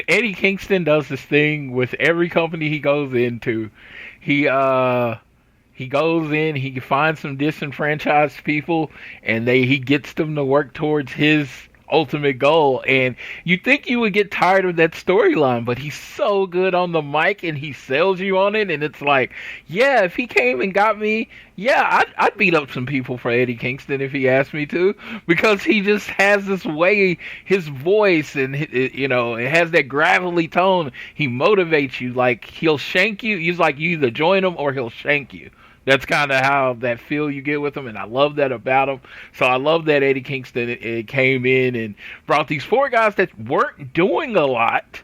Eddie Kingston does this thing with every company he goes into. He goes in, he finds some disenfranchised people, and he gets them to work towards his ultimate goal. And you think you would get tired of that storyline, but he's so good on the mic and he sells you on it, and it's like, yeah, if he came and got me, yeah, I'd beat up some people for Eddie Kingston if he asked me to, because he just has this way, his voice, and it has that gravelly tone. He motivates you. Like, he'll shank you. He's like, you either join him or he'll shank you. That's kind of how that feel you get with him, and I love that about him. So I love that Eddie Kingston it came in and brought these 4 guys that weren't doing a lot,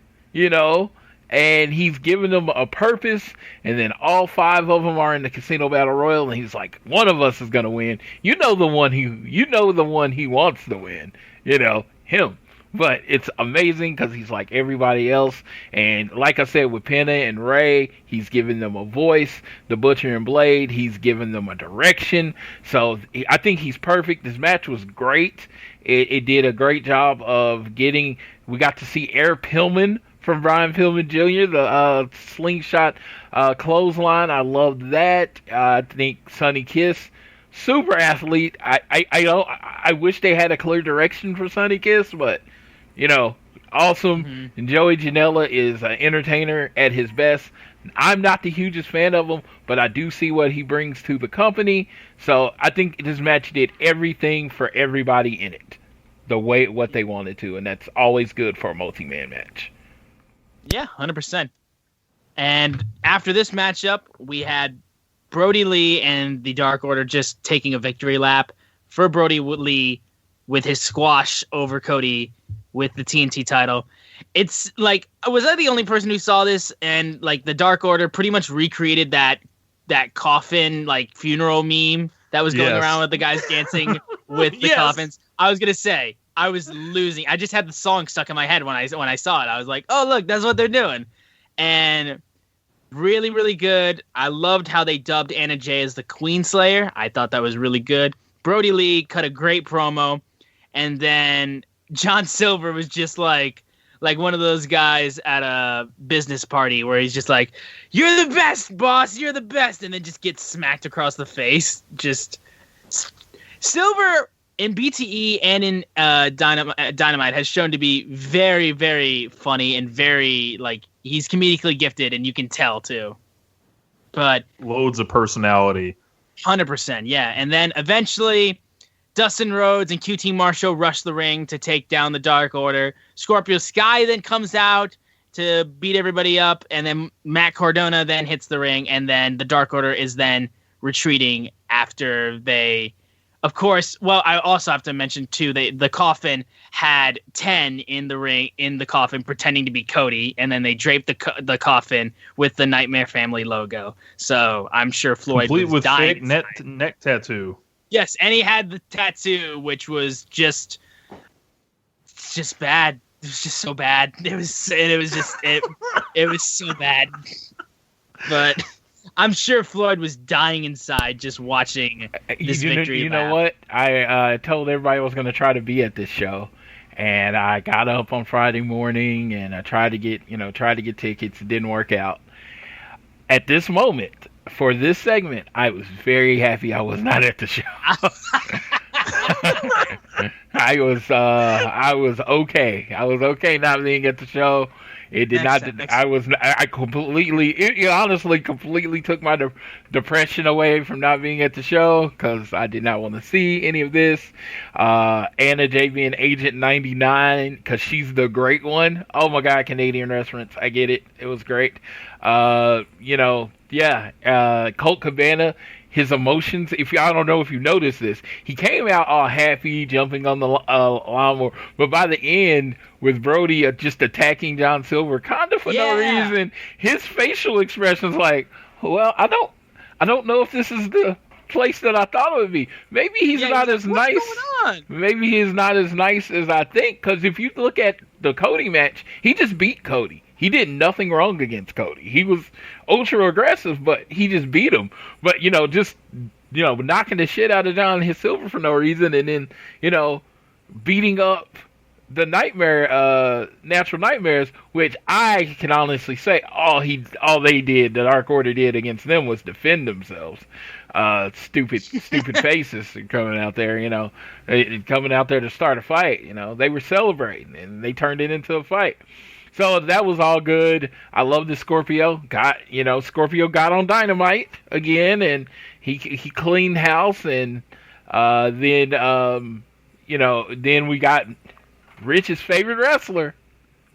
and he's giving them a purpose, and then all 5 of them are in the Casino Battle Royal, and he's like, one of us is going to win. The one he wants to win, him. but it's amazing because he's like everybody else. And like I said, with Pena and Ray, he's giving them a voice. The Butcher and Blade, he's giving them a direction. So I think he's perfect. This match was great. It did a great job of getting. We got to see Eric Pillman from Brian Pillman Jr., the slingshot clothesline. I loved that. I think Sonny Kiss, super athlete. I wish they had a clear direction for Sonny Kiss, but awesome. Mm-hmm. And Joey Janela is an entertainer at his best. I'm not the hugest fan of him, but I do see what he brings to the company. So I think this match did everything for everybody in it, what they wanted to, and that's always good for a multi-man match. Yeah, 100%. And after this matchup, we had Brody Lee and the Dark Order just taking a victory lap for Brody Lee with his squash over Cody with the TNT title. It's like, was I the only person who saw this? And like the Dark Order pretty much recreated that coffin like funeral meme that was going around with the guys dancing with the coffins. I was gonna say I was losing. I just had the song stuck in my head when I saw it. I was like, oh look, that's what they're doing, and really, really good. I loved how they dubbed Anna Jay as the Queen Slayer. I thought that was really good. Brody Lee cut a great promo, and then John Silver was just like one of those guys at a business party where he's just like, "You're the best, boss. You're the best," and then just gets smacked across the face. Just Silver in BTE and in Dynamite has shown to be very, very funny and very he's comedically gifted, and you can tell too. But loads of personality. 100%, yeah. And then eventually, Dustin Rhodes and QT Marshall rush the ring to take down the Dark Order. Scorpio Sky then comes out to beat everybody up, and then Matt Cardona then hits the ring, and then the Dark Order is then retreating after they... Of course, well, I also have to mention, too, the coffin had 10 in the ring, in the coffin, pretending to be Cody, and then they draped the coffin with the Nightmare Family logo. So I'm sure Floyd complete was with dying. fake neck tattoo. Yes, and he had the tattoo, which was just bad. It was just so bad. It was so bad. But I'm sure Floyd was dying inside just watching this victory. You know what? I told everybody I was going to try to be at this show, and I got up on Friday morning and I tried to get tickets. It didn't work out. At this moment, for this segment, I was very happy I was not at the show. I was okay. I was okay not being at the show. It did not. I completely. It honestly completely took my depression away from not being at the show because I did not want to see any of this. Anna Jay being Agent 99 because she's the great one. Oh my God, Canadian reference. I get it. It was great. Colt Cabana. His emotions, I don't know if you noticed this, he came out all happy, jumping on the lawnmower, but by the end, with Brody just attacking John Silver, kind of for no reason, his facial expression's like, well, I don't know if this is the place that I thought it would be. Maybe he's not as nice. What's going on? Maybe he's not as nice as I think, because if you look at the Cody match, he just beat Cody. He did nothing wrong against Cody. He was ultra aggressive, but he just beat him. But, knocking the shit out of John Silver for no reason, and then, beating up the Natural Nightmares, which I can honestly say all the Dark Order did against them was defend themselves. Stupid faces coming out there, coming out there to start a fight. They were celebrating, and they turned it into a fight. So that was all good. I love the Scorpio. Scorpio got on Dynamite again, and he cleaned house, and then we got Rich's favorite wrestler,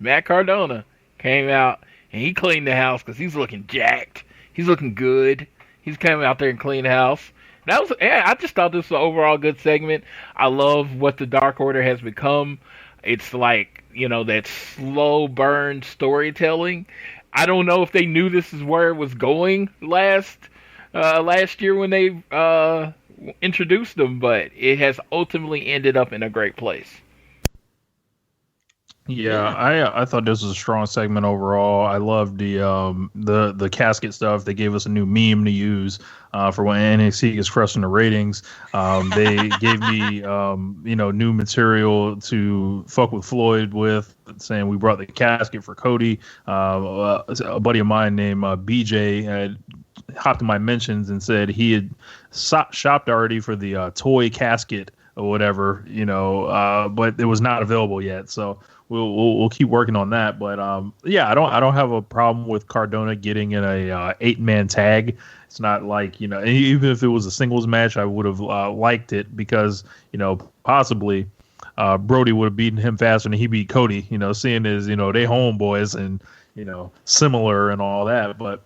Matt Cardona, came out, and he cleaned the house because he's looking jacked. He's looking good. He's coming out there and cleaned house. I just thought this was an overall good segment. I love what the Dark Order has become. It's like, that slow burn storytelling. I don't know if they knew this is where it was going last year when they introduced them, but it has ultimately ended up in a great place. Yeah, I thought this was a strong segment overall. I loved the casket stuff. They gave us a new meme to use for when NXT gets crushed in the ratings. They gave me new material to fuck with Floyd with, saying we brought the casket for Cody. A buddy of mine named BJ had hopped in my mentions and said he had shopped already for the toy casket or whatever, but it was not available yet. So we'll keep working on that. But yeah, I don't have a problem with Cardona getting in a 8-man tag. It's not like, even if it was a singles match, I would have liked it because, possibly Brody would have beaten him faster than he beat Cody, seeing as, they homeboys and, similar and all that. But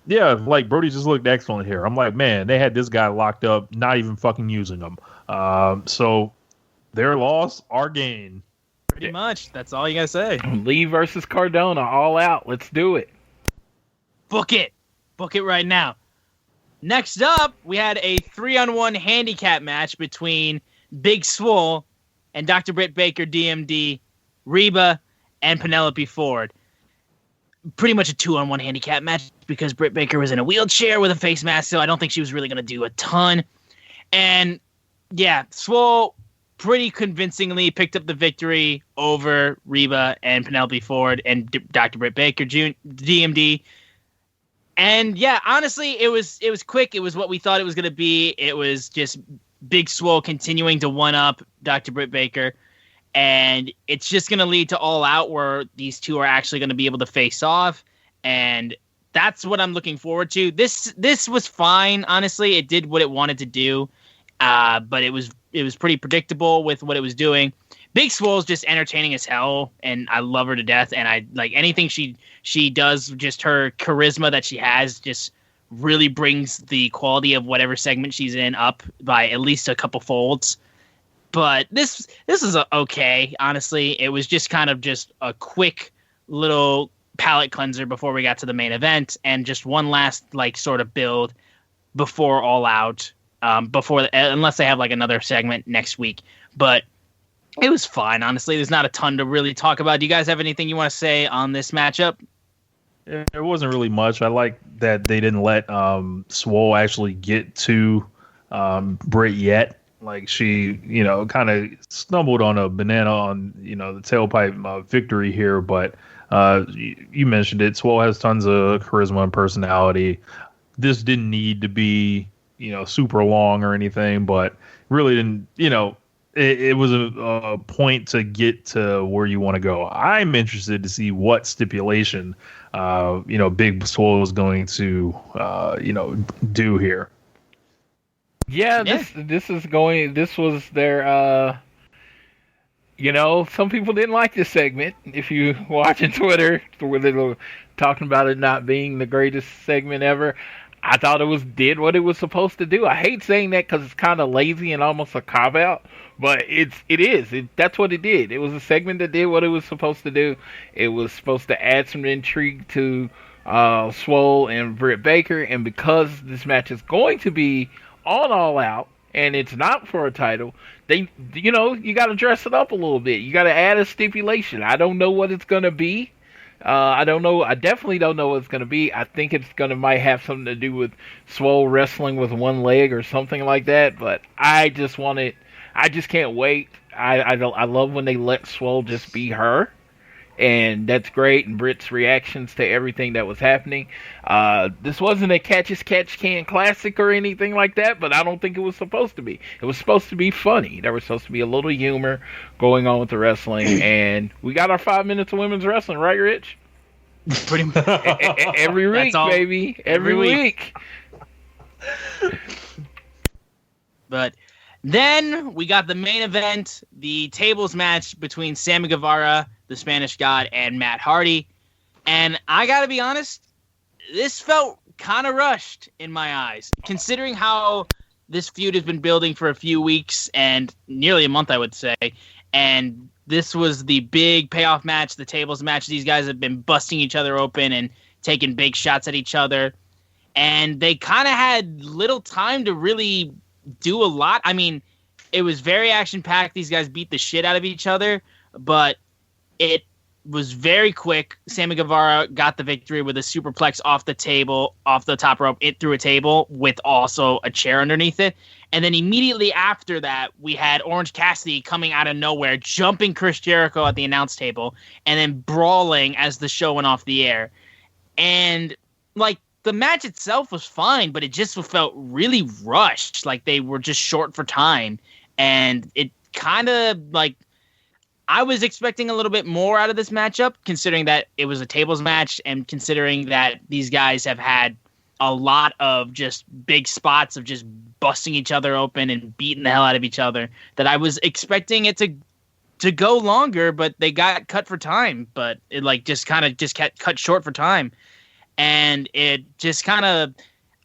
yeah, like Brody just looked excellent here. I'm like, man, they had this guy locked up, not even fucking using him. So their loss, our gain. Pretty much. That's all you gotta say. Lee versus Cardona, all out. Let's do it. Book it. Book it right now. Next up, we had a 3-on-1 handicap match between Big Swole and Dr. Britt Baker, DMD, Reba, and Penelope Ford. Pretty much a 2-on-1 handicap match because Britt Baker was in a wheelchair with a face mask, so I don't think she was really going to do a ton. And yeah, Swole pretty convincingly picked up the victory over Reba and Penelope Ford and Dr. Britt Baker, DMD. And yeah, honestly, it was quick. It was what we thought it was going to be. It was just Big Swole continuing to one-up Dr. Britt Baker. And it's just going to lead to All Out where these two are actually going to be able to face off. And that's what I'm looking forward to. This was fine, honestly. It did what it wanted to do. But it was pretty predictable with what it was doing. Big Swole's just entertaining as hell, and I love her to death. And I like anything she does. Just her charisma that she has just really brings the quality of whatever segment she's in up by at least a couple folds. But this is okay. Honestly, it was just kind of just a quick little palate cleanser before we got to the main event, and just one last sort of build before All Out. Unless they have another segment next week. But it was fine, honestly. There's not a ton to really talk about. Do you guys have anything you want to say on this matchup? There wasn't really much. I like that they didn't let Swole actually get to Britt yet. Like she, kind of stumbled on a banana on, the tailpipe victory here. But you mentioned it. Swole has tons of charisma and personality. This didn't need to be super long or anything, but really didn't, it was a point to get to where you want to go. I'm interested to see what stipulation, Big Swole is going to, do here. Yeah, this was their, some people didn't like this segment. If you watching Twitter, where they were talking about it not being the greatest segment ever, I thought it did what it was supposed to do. I hate saying that because it's kind of lazy and almost a cop-out, but it is. That's what it did. It was a segment that did what it was supposed to do. It was supposed to add some intrigue to Swole and Britt Baker, and because this match is going to be on All Out, and it's not for a title, you got to dress it up a little bit. You got to add a stipulation. I don't know what it's going to be. I don't know. I definitely don't know what it's going to be. I think might have something to do with Swole wrestling with one leg or something like that. But I just can't wait. I love when they let Swole just be her, and that's great. And Britt's reactions to everything that was happening. This wasn't a catch as catch can classic or anything like that, but I don't think it was supposed to be. It was supposed to be funny. There was supposed to be a little humor going on with the wrestling, and we got our 5 minutes of women's wrestling, right, Rich? Pretty much. Every week, baby. Every week. But then we got the main event, the tables match between Sammy Guevara, the Spanish God, and Matt Hardy. And I gotta be honest, this felt kind of rushed in my eyes, considering how this feud has been building for a few weeks and nearly a month, I would say. And this was the big payoff match, the tables match. These guys have been busting each other open and taking big shots at each other. And they kind of had little time to really do a lot. I mean, it was very action-packed. These guys beat the shit out of each other. But It was very quick. Sammy Guevara got the victory with a superplex off the table, off the top rope, it through a table with also a chair underneath it. And then immediately after that, we had Orange Cassidy coming out of nowhere, jumping Chris Jericho at the announce table, and then brawling as the show went off the air. And, like, the match itself was fine, but it just felt really rushed. Like, they were just short for time. And it kind of, like, I was expecting a little bit more out of this matchup, considering that it was a tables match and considering that these guys have had a lot of just big spots of just busting each other open and beating the hell out of each other, that I was expecting it to go longer, but they got cut for time. But it like just kind of just kept cut short for time. And it just kind of,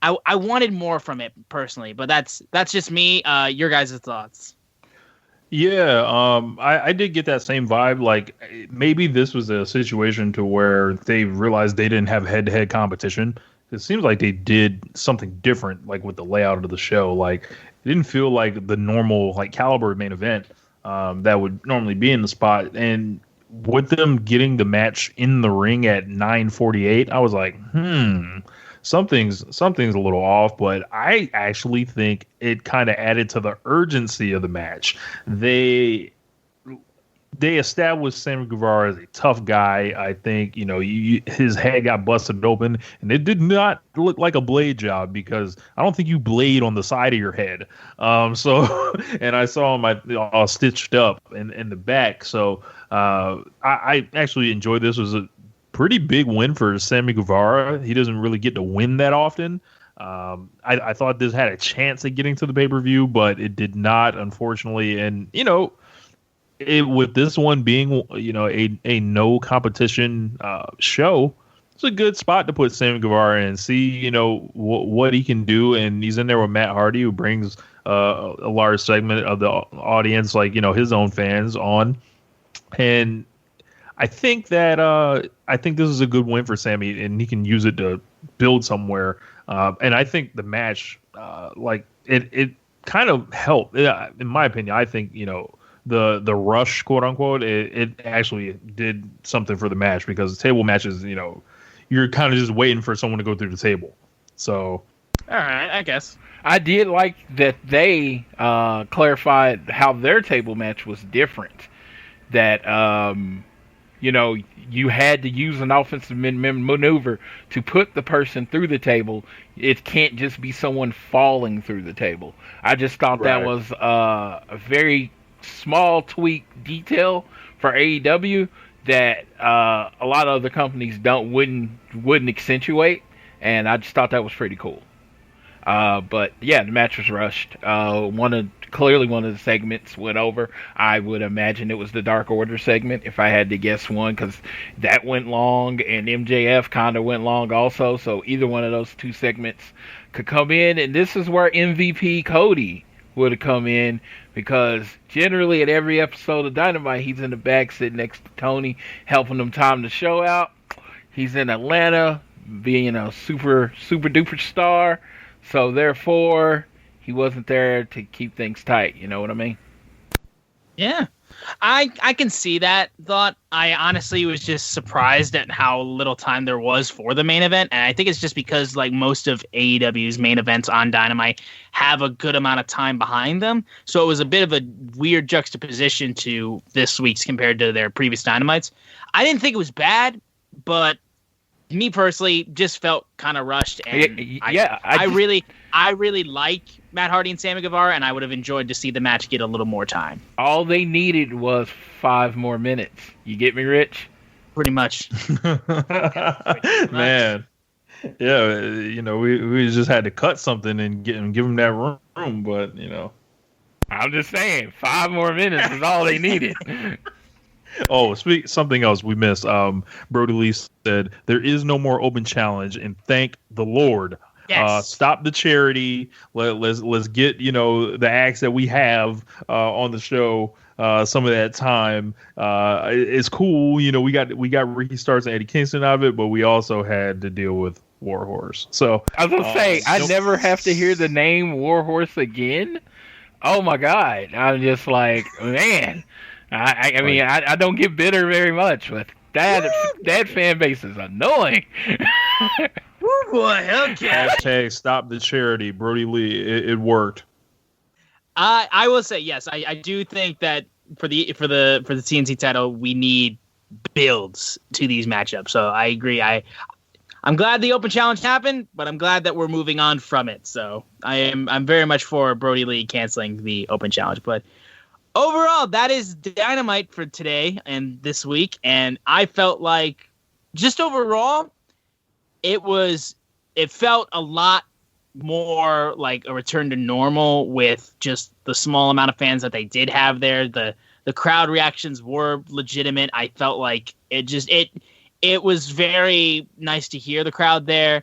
I wanted more from it personally, but that's just me. Your guys' thoughts. Yeah, I did get that same vibe. Like, maybe this was a situation to where they realized they didn't have head-to-head competition. It seems like they did something different, like with the layout of the show. Like, it didn't feel like the normal, like, caliber main event that would normally be in the spot. And with them getting the match in the ring at 9:48, I was like, something's a little off, but I actually think it kind of added to the urgency of the match. They established Sammy Guevara as a tough guy. I think, his head got busted open, and it did not look like a blade job because I don't think you blade on the side of your head. And I saw him all stitched up in the back. So I actually enjoyed this. It was a pretty big win for Sammy Guevara. He doesn't really get to win that often. I thought this had a chance at getting to the pay-per-view, but it did not, unfortunately. And, with this one being, a no competition show, it's a good spot to put Sammy Guevara in and see, what he can do. And he's in there with Matt Hardy, who brings a large segment of the audience, like, his own fans on. And I think this is a good win for Sammy, and he can use it to build somewhere. And I think the match, it kind of helped. In my opinion, I think, the rush, quote unquote, it actually did something for the match, because the table matches, you're kind of just waiting for someone to go through the table. So, all right, I guess I did like that they clarified how their table match was different. That you had to use an offensive maneuver to put the person through the table. It can't just be someone falling through the table. I just thought that was a very small tweak detail for AEW that a lot of other companies wouldn't accentuate, and I just thought that was pretty cool. But yeah, the match was rushed. Clearly one of the segments went over. I would imagine it was the Dark Order segment, if I had to guess one, because that went long, and MJF kind of went long also. So either one of those two segments could come in, and this is where MVP Cody would have come in, because generally at every episode of Dynamite, he's in the back sitting next to Tony, helping him time the show out. He's in Atlanta, being a super duper star. So therefore, he wasn't there to keep things tight. You know what I mean? Yeah, I can see that thought. I honestly was just surprised at how little time there was for the main event. And I think it's just because, like, most of AEW's main events on Dynamite have a good amount of time behind them. So it was a bit of a weird juxtaposition to this week's compared to their previous Dynamites. I didn't think it was bad, but me personally just felt kind of rushed. And I really like Matt Hardy and Sammy Guevara, and I would have enjoyed to see the match get a little more time. All they needed was 5 more minutes. You get me, Rich? Pretty much. Man. Yeah, we just had to cut something and give them that room, but, I'm just saying, 5 more minutes is all they needed. Oh, something else we missed. Brody Lee said, there is no more open challenge, and thank the Lord. Yes. Stop the charity. Let's get the acts that we have on the show. Some of that time. It's cool. We got Ricky Starks and Eddie Kingston out of it, but we also had to deal with Warhorse. So I was gonna say, I never have to hear the name Warhorse again. Oh my God! I'm just like, man. I mean, I don't get bitter very much, but that fan base is annoying. Oh boy, okay. Hashtag stop the charity, Brody Lee. It worked. I will say yes. I do think that for the TNT title, we need builds to these matchups. So I agree. I'm glad the open challenge happened, but I'm glad that we're moving on from it. So I'm very much for Brody Lee canceling the open challenge. But overall, that is Dynamite for today and this week. And I felt like just overall, it felt a lot more like a return to normal with just the small amount of fans that they did have there. The crowd reactions were legitimate. I felt like it was very nice to hear the crowd there.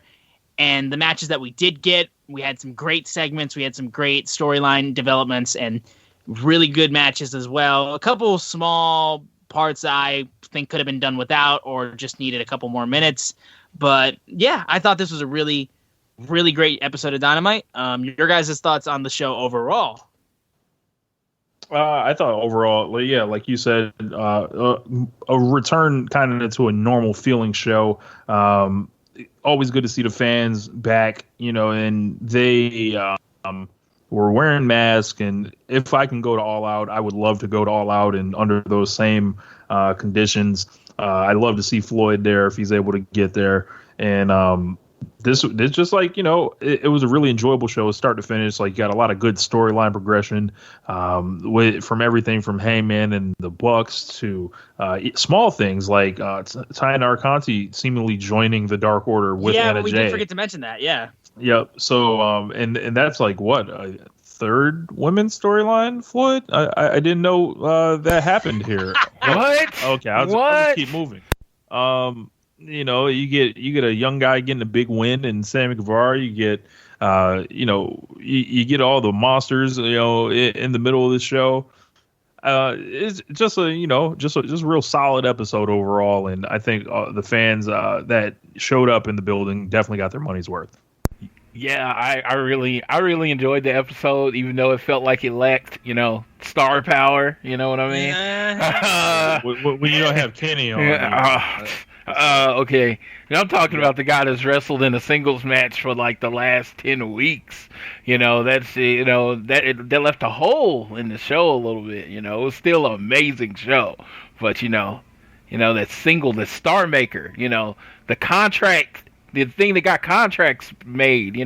And the matches that we did get, we had some great segments. We had some great storyline developments and really good matches as well. A couple small parts I think could have been done without or just needed a couple more minutes. But yeah, I thought this was a really, really great episode of Dynamite. Your guys' thoughts on the show overall? I thought overall, yeah, like you said, a return kind of to a normal feeling show. Always good to see the fans back, and they were wearing masks. And if I can go to All Out, I would love to go to All Out and under those same conditions. I'd love to see Floyd there if he's able to get there. And this just like, it was a really enjoyable show start to finish. Like, you got a lot of good storyline progression from everything from Heyman and the Bucks to small things like Ty and Arconti seemingly joining the Dark Order with Anna Jay. Yeah, we did forget to mention that. Yeah. Yep. So and that's like what a third women's storyline, Floyd. I didn't know that happened here. What? Okay, I'll just keep moving. You get a young guy getting a big win in Sammy Guevara. You get you get all the monsters in the middle of the show. It's just a real solid episode overall, and I think the fans that showed up in the building definitely got their money's worth. Yeah, I really enjoyed the episode, even though it felt like it lacked, star power. You know what I mean? Yeah. When you don't have Kenny on. Okay. And I'm talking about the guy that's wrestled in a singles match for like the last 10 weeks. That's that left a hole in the show a little bit. It was still an amazing show, but that single, the Star Maker. The contract. The thing that got contracts made,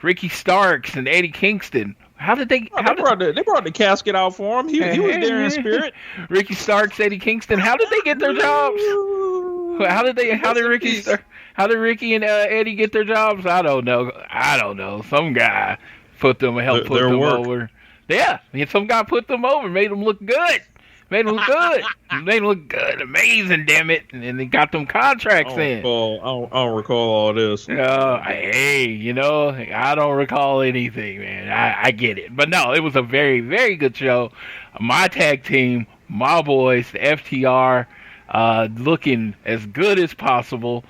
Ricky Starks and Eddie Kingston. How did they? They brought the casket out for him. He was there in spirit. Ricky Starks, Eddie Kingston. How did they get their jobs? How did Ricky and Eddie get their jobs? I don't know. Some guy helped put them over. Yeah, some guy put them over, made them look good. Made them look good. Amazing, damn it. And they got them contracts in. I don't recall all this. I don't recall anything, man. I get it. But no, it was a very, very good show. My tag team, my boys, the FTR, looking as good as possible,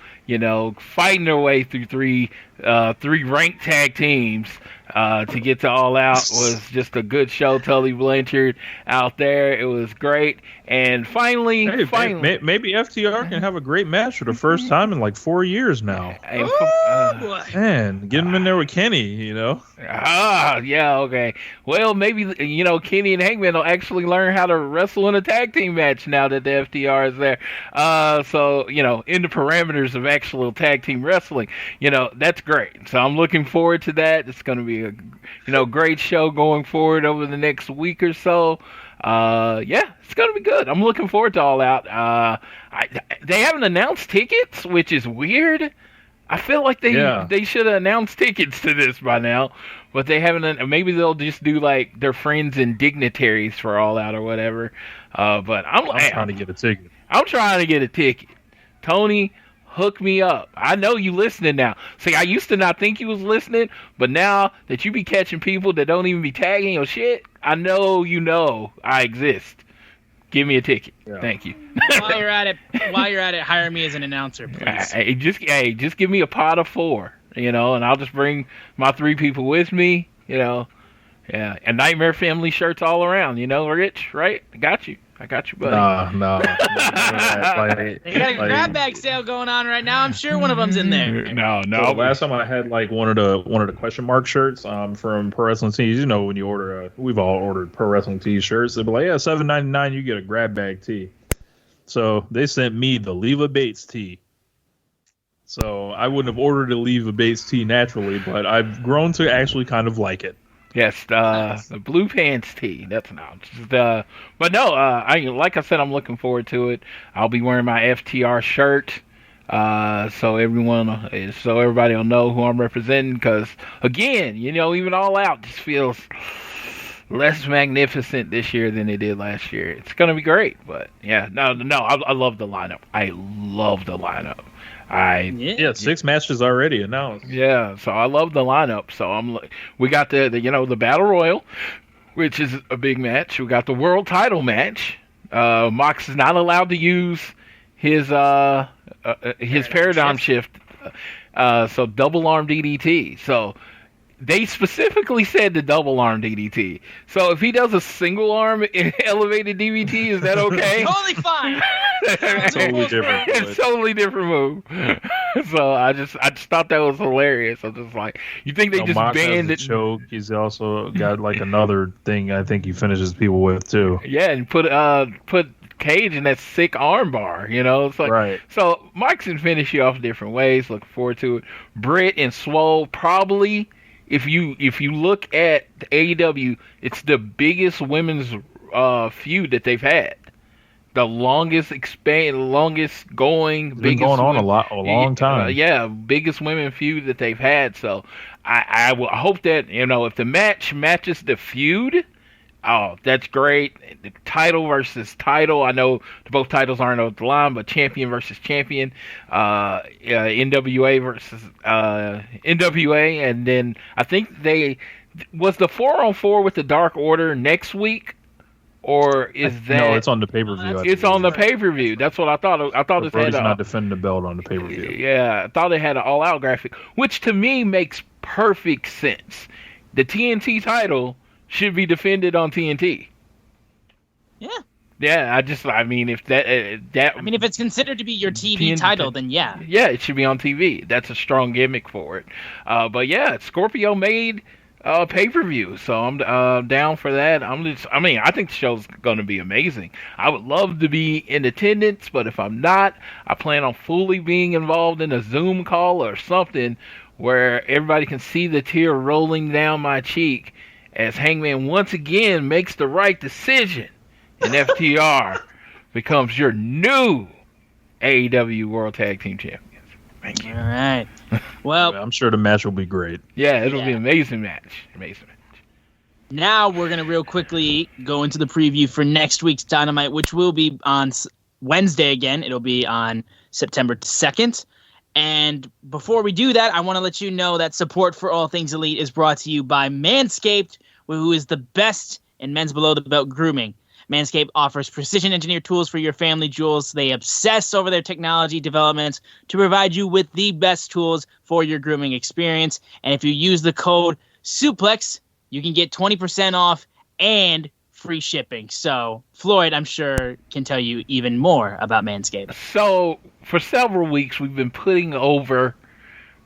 fighting their way through three ranked tag teams. To get to All Out was just a good show. Tully Blanchard out there. It was great. And finally, maybe FTR can have a great match for the first time in like 4 years now. Man, get him in there with Kenny, Yeah, okay. Well, maybe, Kenny and Hangman will actually learn how to wrestle in a tag team match now that the FTR is there. So, in the parameters of actual tag team wrestling, that's great. So I'm looking forward to that. It's going to be a great show going forward over the next week or so. It's gonna be good. I'm looking forward to All Out. They haven't announced tickets, which is weird. I feel like they should have announced tickets to this by now, but they haven't. Maybe they'll just do like their friends and dignitaries for All Out or whatever. But I'm trying to get a ticket. I'm trying to get a ticket. Tony, hook me up. I know you listening now. See, I used to not think you was listening, but now that you be catching people that don't even be tagging your shit, I know I exist. Give me a ticket. Yeah. Thank you. While you're at it, hire me as an announcer, please. Just give me a pot of 4, and I'll just bring my 3 people with me, Yeah, and Nightmare Family shirts all around, Rich, right? I got you. I got you, buddy. No. They got a grab bag sale going on right now. I'm sure one of them's in there. No. So last time I had like one of the question mark shirts from Pro Wrestling Tees. You know, when you order, we've all ordered Pro Wrestling Tees shirts. They'd be like, yeah, $7.99, you get a grab bag tee. So they sent me the Leva Bates tee. So I wouldn't have ordered a Leva Bates tee naturally, but I've grown to actually kind of like it. Yes, the blue pants tee. That's not. But no, like I said, I'm looking forward to it. I'll be wearing my FTR shirt, so everybody will know who I'm representing. Because again, even All Out just feels less magnificent this year than it did last year. It's gonna be great, but yeah, no, I love the lineup. I love the lineup. Yeah, 6 matches already announced. Yeah, so I love the lineup. So we got the Battle Royal, which is a big match. We got the World Title match. Mox is not allowed to use his paradigm shift. So double arm DDT. So they specifically said the double arm DDT. So if he does a single arm elevated DDT, is that okay? Totally fine. Totally different. It's totally different move. So I just thought that was hilarious. I'm just like, you think they just Mox banned has it? the choke. He's also got like another thing I think he finishes people with too. Yeah, and put Cage in that sick arm bar. It's like, right. So Mike can finish you off different ways. Looking forward to it. Britt and Swole probably. If you look at the AEW, it's the biggest women's feud that they've had. The longest going, It's been going on a long time. Yeah, biggest women feud that they've had. So I will hope that if the match matches the feud, oh, that's great. Title versus title. I know both titles aren't on the line, but champion versus champion. NWA versus NWA, and then I think was the 4-on-4 with the Dark Order next week. Or is that... No, it's on the pay-per-view. It's on the pay-per-view. That's what I thought. I thought it had not defending the belt on the pay-per-view. Yeah, I thought it had an all-out graphic, which to me makes perfect sense. The TNT title should be defended on TNT. Yeah. Yeah, if if it's considered to be your TV title, then yeah. Yeah, it should be on TV. That's a strong gimmick for it. But yeah, Scorpio made... pay-per-view, so I'm down for that. I think the show's going to be amazing. I would love to be in attendance, but if I'm not, I plan on fully being involved in a Zoom call or something where everybody can see the tear rolling down my cheek as Hangman once again makes the right decision and FTR becomes your new AEW World Tag Team Champions. Thank you. All right. Well, I'm sure the match will be great. Yeah, it'll be an amazing match. Amazing match. Now we're going to real quickly go into the preview for next week's Dynamite, which will be on Wednesday again. It'll be on September 2nd. And before we do that, I want to let you know that support for All Things Elite is brought to you by Manscaped, who is the best in men's below-the-belt grooming. Manscaped offers precision-engineered tools for your family jewels. They obsess over their technology developments to provide you with the best tools for your grooming experience. And if you use the code SUPLEX, you can get 20% off and free shipping. So Floyd, I'm sure, can tell you even more about Manscaped. So for several weeks, we've been putting over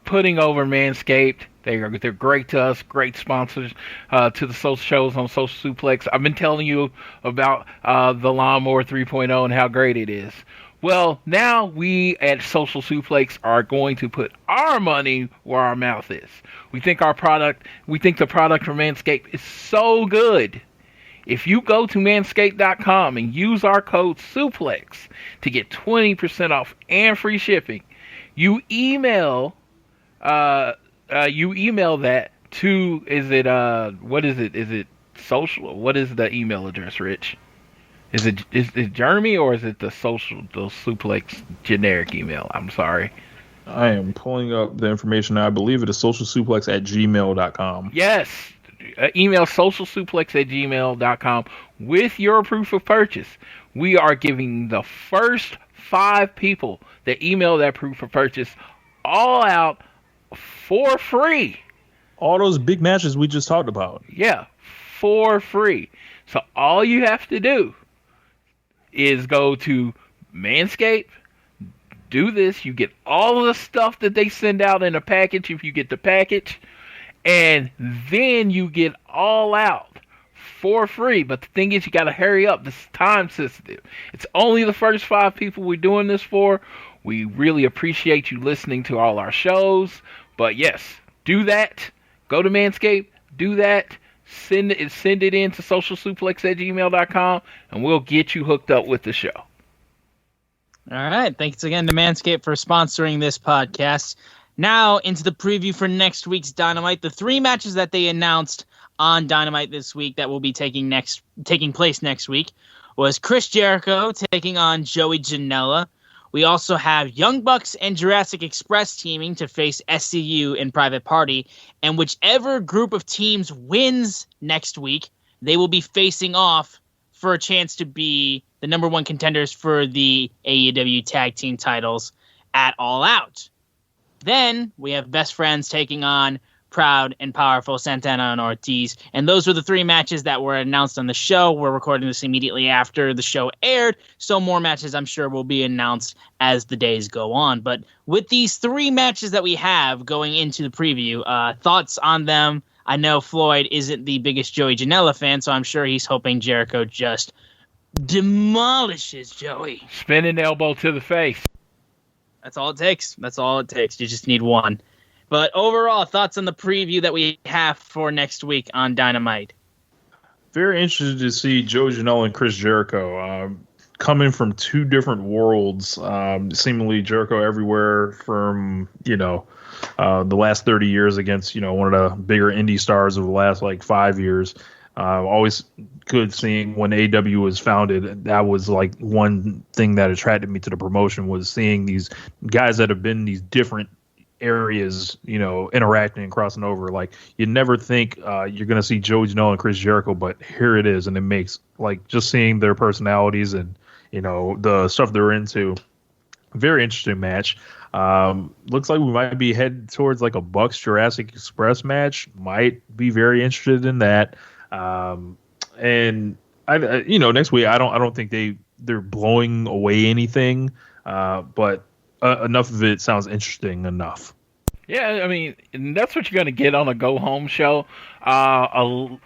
Manscaped. They're great to us, great sponsors to the social shows on Social Suplex. I've been telling you about the Lawnmower 3.0 and how great it is. Well, now we at Social Suplex are going to put our money where our mouth is. We think the product from Manscaped is so good. If you go to manscaped.com and use our code SUPLEX to get 20% off and free shipping, you email that to, what is it? Is it social? What is the email address, Rich? Is it Jeremy or is it the Suplex generic email? I'm sorry. I am pulling up the information now. I believe it is socialsuplex@gmail.com. Yes. Email socialsuplex@gmail.com with your proof of purchase. We are giving the first 5 people that email that proof of purchase all out for free. All those big matches we just talked about. Yeah, for free. So all you have to do is go to Manscaped, do this. You get all of the stuff that they send out in a package if you get the package, and then you get All Out for free. But the thing is, you got to hurry up. This is time sensitive. It's only the first 5 people we're doing this for. We really appreciate you listening to all our shows. But yes, do that. Go to Manscaped. Do that. Send it in to socialsuplex@gmail.com, and we'll get you hooked up with the show. All right. Thanks again to Manscaped for sponsoring this podcast. Now into the preview for next week's Dynamite. The 3 matches that they announced on Dynamite this week that will be taking place next week was Chris Jericho taking on Joey Janela. We also have Young Bucks and Jurassic Express teaming to face SCU in Private Party, and whichever group of teams wins next week, they will be facing off for a chance to be the number 1 contenders for the AEW Tag Team titles at All Out. Then we have Best Friends taking on Proud and Powerful, Santana and Ortiz. And those were the 3 matches that were announced on the show. We're recording this immediately after the show aired, so more matches I'm sure will be announced as the days go on. But with these 3 matches that we have going into the preview, thoughts on them? I know Floyd isn't the biggest Joey Janela fan, so I'm sure he's hoping Jericho just demolishes Joey. Spinning elbow to the face. That's all it takes. You just need one. But overall, thoughts on the preview that we have for next week on Dynamite? Very interested to see Joe Janela and Chris Jericho coming from 2 different worlds. Seemingly Jericho everywhere from, the last 30 years against, one of the bigger indie stars of the last 5 years. Always good seeing when AEW was founded. That was one thing that attracted me to the promotion, was seeing these guys that have been in these different areas, interacting and crossing over. You never think you're going to see Joey Janela and Chris Jericho, but here it is. And it makes just seeing their personalities and, the stuff they're into. Very interesting match. Looks like we might be headed towards a Bucks Jurassic Express match. Might be very interested in that. And I next week, I don't think they're blowing away anything. But enough of it sounds interesting enough. Yeah, I mean, that's what you're going to get on a go-home show. I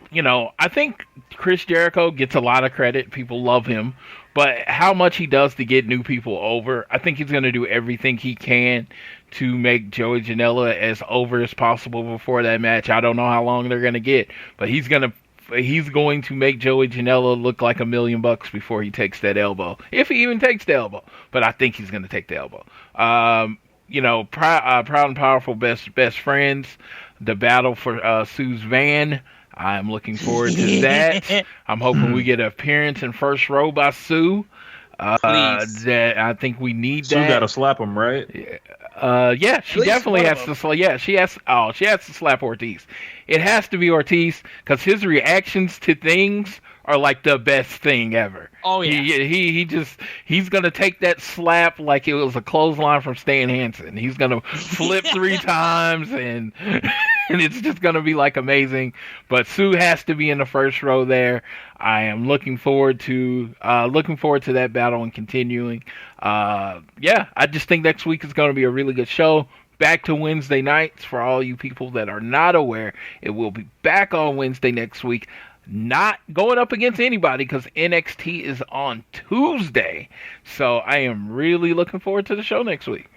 think Chris Jericho gets a lot of credit. People love him. But how much he does to get new people over, I think he's going to do everything he can to make Joey Janela as over as possible before that match. I don't know how long they're going to get, but he's going to make Joey Janela look like $1 million before he takes that elbow, if he even takes the elbow. But I think he's going to take the elbow. Proud and Powerful best friends. The battle for Sue's van. I'm looking forward to that. I'm hoping we get an appearance in First Row by Sue. That I think we need Sue that. got to slap him, right? Yeah, she definitely has to. Yeah, she has to slap Ortiz. It has to be Ortiz because his reactions to things are the best thing ever. Oh yeah, he's gonna take that slap like it was a clothesline from Stan Hansen. He's gonna flip 3 times and it's just gonna be amazing. But Sue has to be in the first row there. I am looking forward to that battle and continuing. I just think next week is gonna be a really good show. Back to Wednesday nights for all you people that are not aware. It will be back on Wednesday next week. Not going up against anybody because NXT is on Tuesday. So I am really looking forward to the show next week.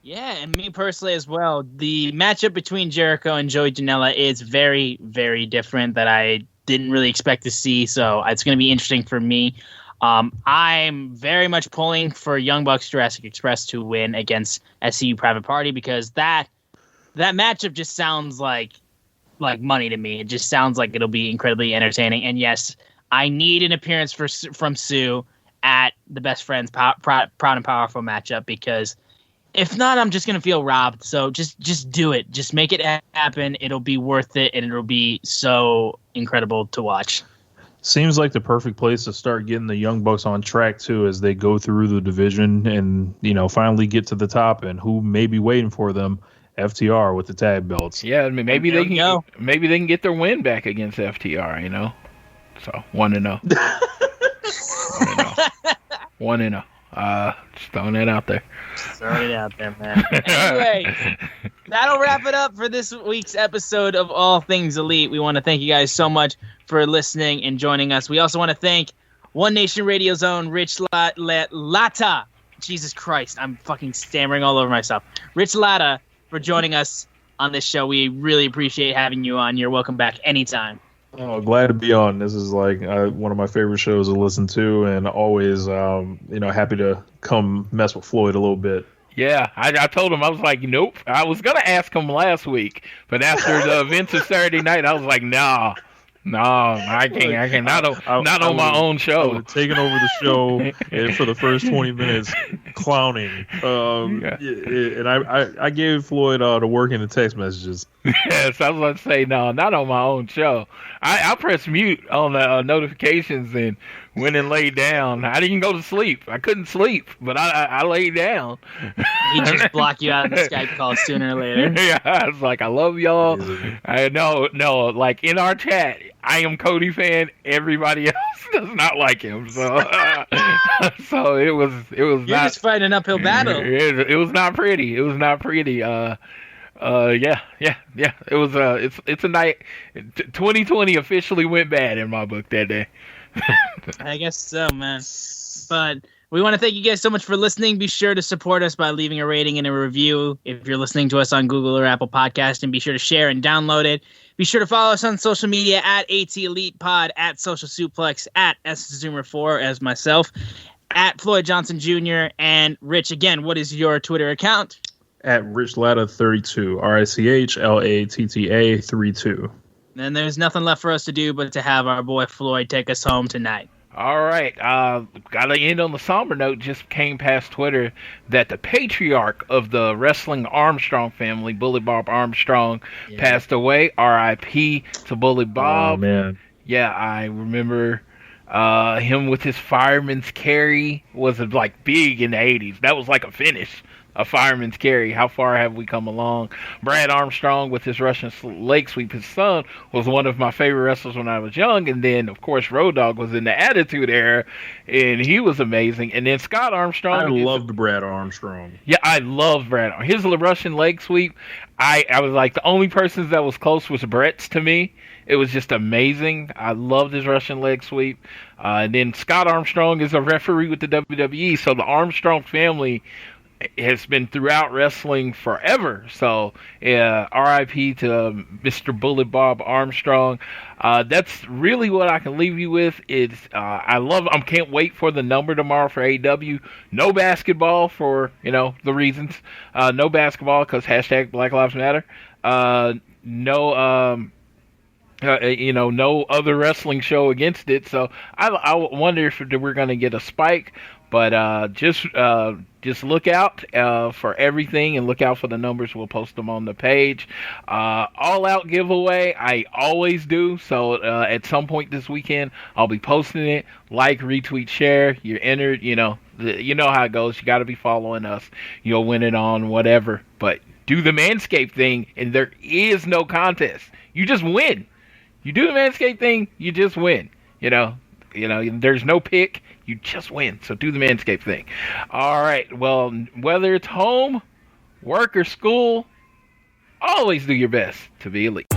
Yeah, and me personally as well. The matchup between Jericho and Joey Janela is very, very different that I didn't really expect to see. So it's going to be interesting for me. I'm very much pulling for Young Bucks Jurassic Express to win against SCU Private Party because that matchup just sounds like money to me. It just sounds like it'll be incredibly entertaining. And yes, I need an appearance from Sue at the Best Friends Proud and Powerful matchup because if not, I'm just gonna feel robbed. So just do it. Just make it happen. It'll be worth it, and it'll be so incredible to watch. Seems like the perfect place to start getting the Young Bucks on track too, as they go through the division and finally get to the top. And who may be waiting for them? FTR with the tag belts. Yeah, I mean, maybe they can get their win back against FTR. So 1-0. 1-0. Just throwing that out there. Throw it out there, man. Anyway, that'll wrap it up for this week's episode of All Things Elite. We want to thank you guys so much for listening and joining us. We also want to thank One Nation Radio's own Rich Latta. Jesus Christ, I'm fucking stammering all over myself. Rich Latta for joining us on this show. We really appreciate having you on. You're welcome back anytime. Oh, glad to be on. This is like one of my favorite shows to listen to, and always, happy to come mess with Floyd a little bit. Yeah, I told him, I was like, nope. I was going to ask him last week, but after the events of Saturday night, I was like, no, I can't. Not on my own show. Taking over the show and for the first 20 minutes, clowning. And I gave Floyd the work in the text messages. Yes, I was going to say, no, not on my own show. I pressed mute on the notifications and went and laid down. I didn't go to sleep. I couldn't sleep, but I laid down. He just block you out of the Skype call sooner or later. Yeah, I was like, I love y'all. I know, like in our chat, I am Cody fan. Everybody else does not like him, so it was. You're not, just fighting an uphill battle. It was not pretty. It was not pretty. Yeah. It was. It's a night. 2020 officially went bad in my book that day. I guess so, man. But we want to thank you guys so much for listening. Be sure to support us by leaving a rating and a review if you're listening to us on Google or Apple Podcast, and be sure to share and download it. Be sure to follow us on social media at AT Elite Pod, at Social Suplex, at SZoomer4 as myself, at Floyd Johnson Jr. And Rich, again, what is your Twitter account? At RichLatta32, RICHLATTA 32. And there's nothing left for us to do but to have our boy Floyd take us home tonight. All right. Gotta end on the somber note. Just came past Twitter that the patriarch of the wrestling Armstrong family, Bully Bob Armstrong, passed away. R.I.P. to Bully Bob. Oh, man. Yeah, I remember him with his fireman's carry was like big in the 80s. That was like a finish. A fireman's carry. How far have we come along? Brad Armstrong with his Russian leg sweep, his son, was one of my favorite wrestlers when I was young. And then, of course, Road Dogg was in the Attitude Era, and he was amazing. And then Scott Armstrong. I loved Brad Armstrong. Yeah, I loved Brad. His Russian leg sweep, I was like, the only person that was close was Brett's to me. It was just amazing. I loved his Russian leg sweep. And then Scott Armstrong is a referee with the WWE, so the Armstrong family has been throughout wrestling forever. So, R.I.P. to Mr. Bullet Bob Armstrong. That's really what I can leave you with. It's I can't wait for the number tomorrow for AEW. No basketball for the reasons. No basketball because # Black Lives Matter. No other wrestling show against it. So I wonder if we're going to get a spike. But just look out for everything and look out for the numbers. We'll post them on the page. All Out giveaway, I always do. So at some point this weekend, I'll be posting it. Like, retweet, share. You're entered. You know how it goes. You got to be following us. You'll win it on whatever. But do the Manscaped thing, and there is no contest. You just win. You do the Manscaped thing, you just win. There's no pick. You just win. So do the Manscaped thing. All right. Well, whether it's home, work, or school, always do your best to be elite.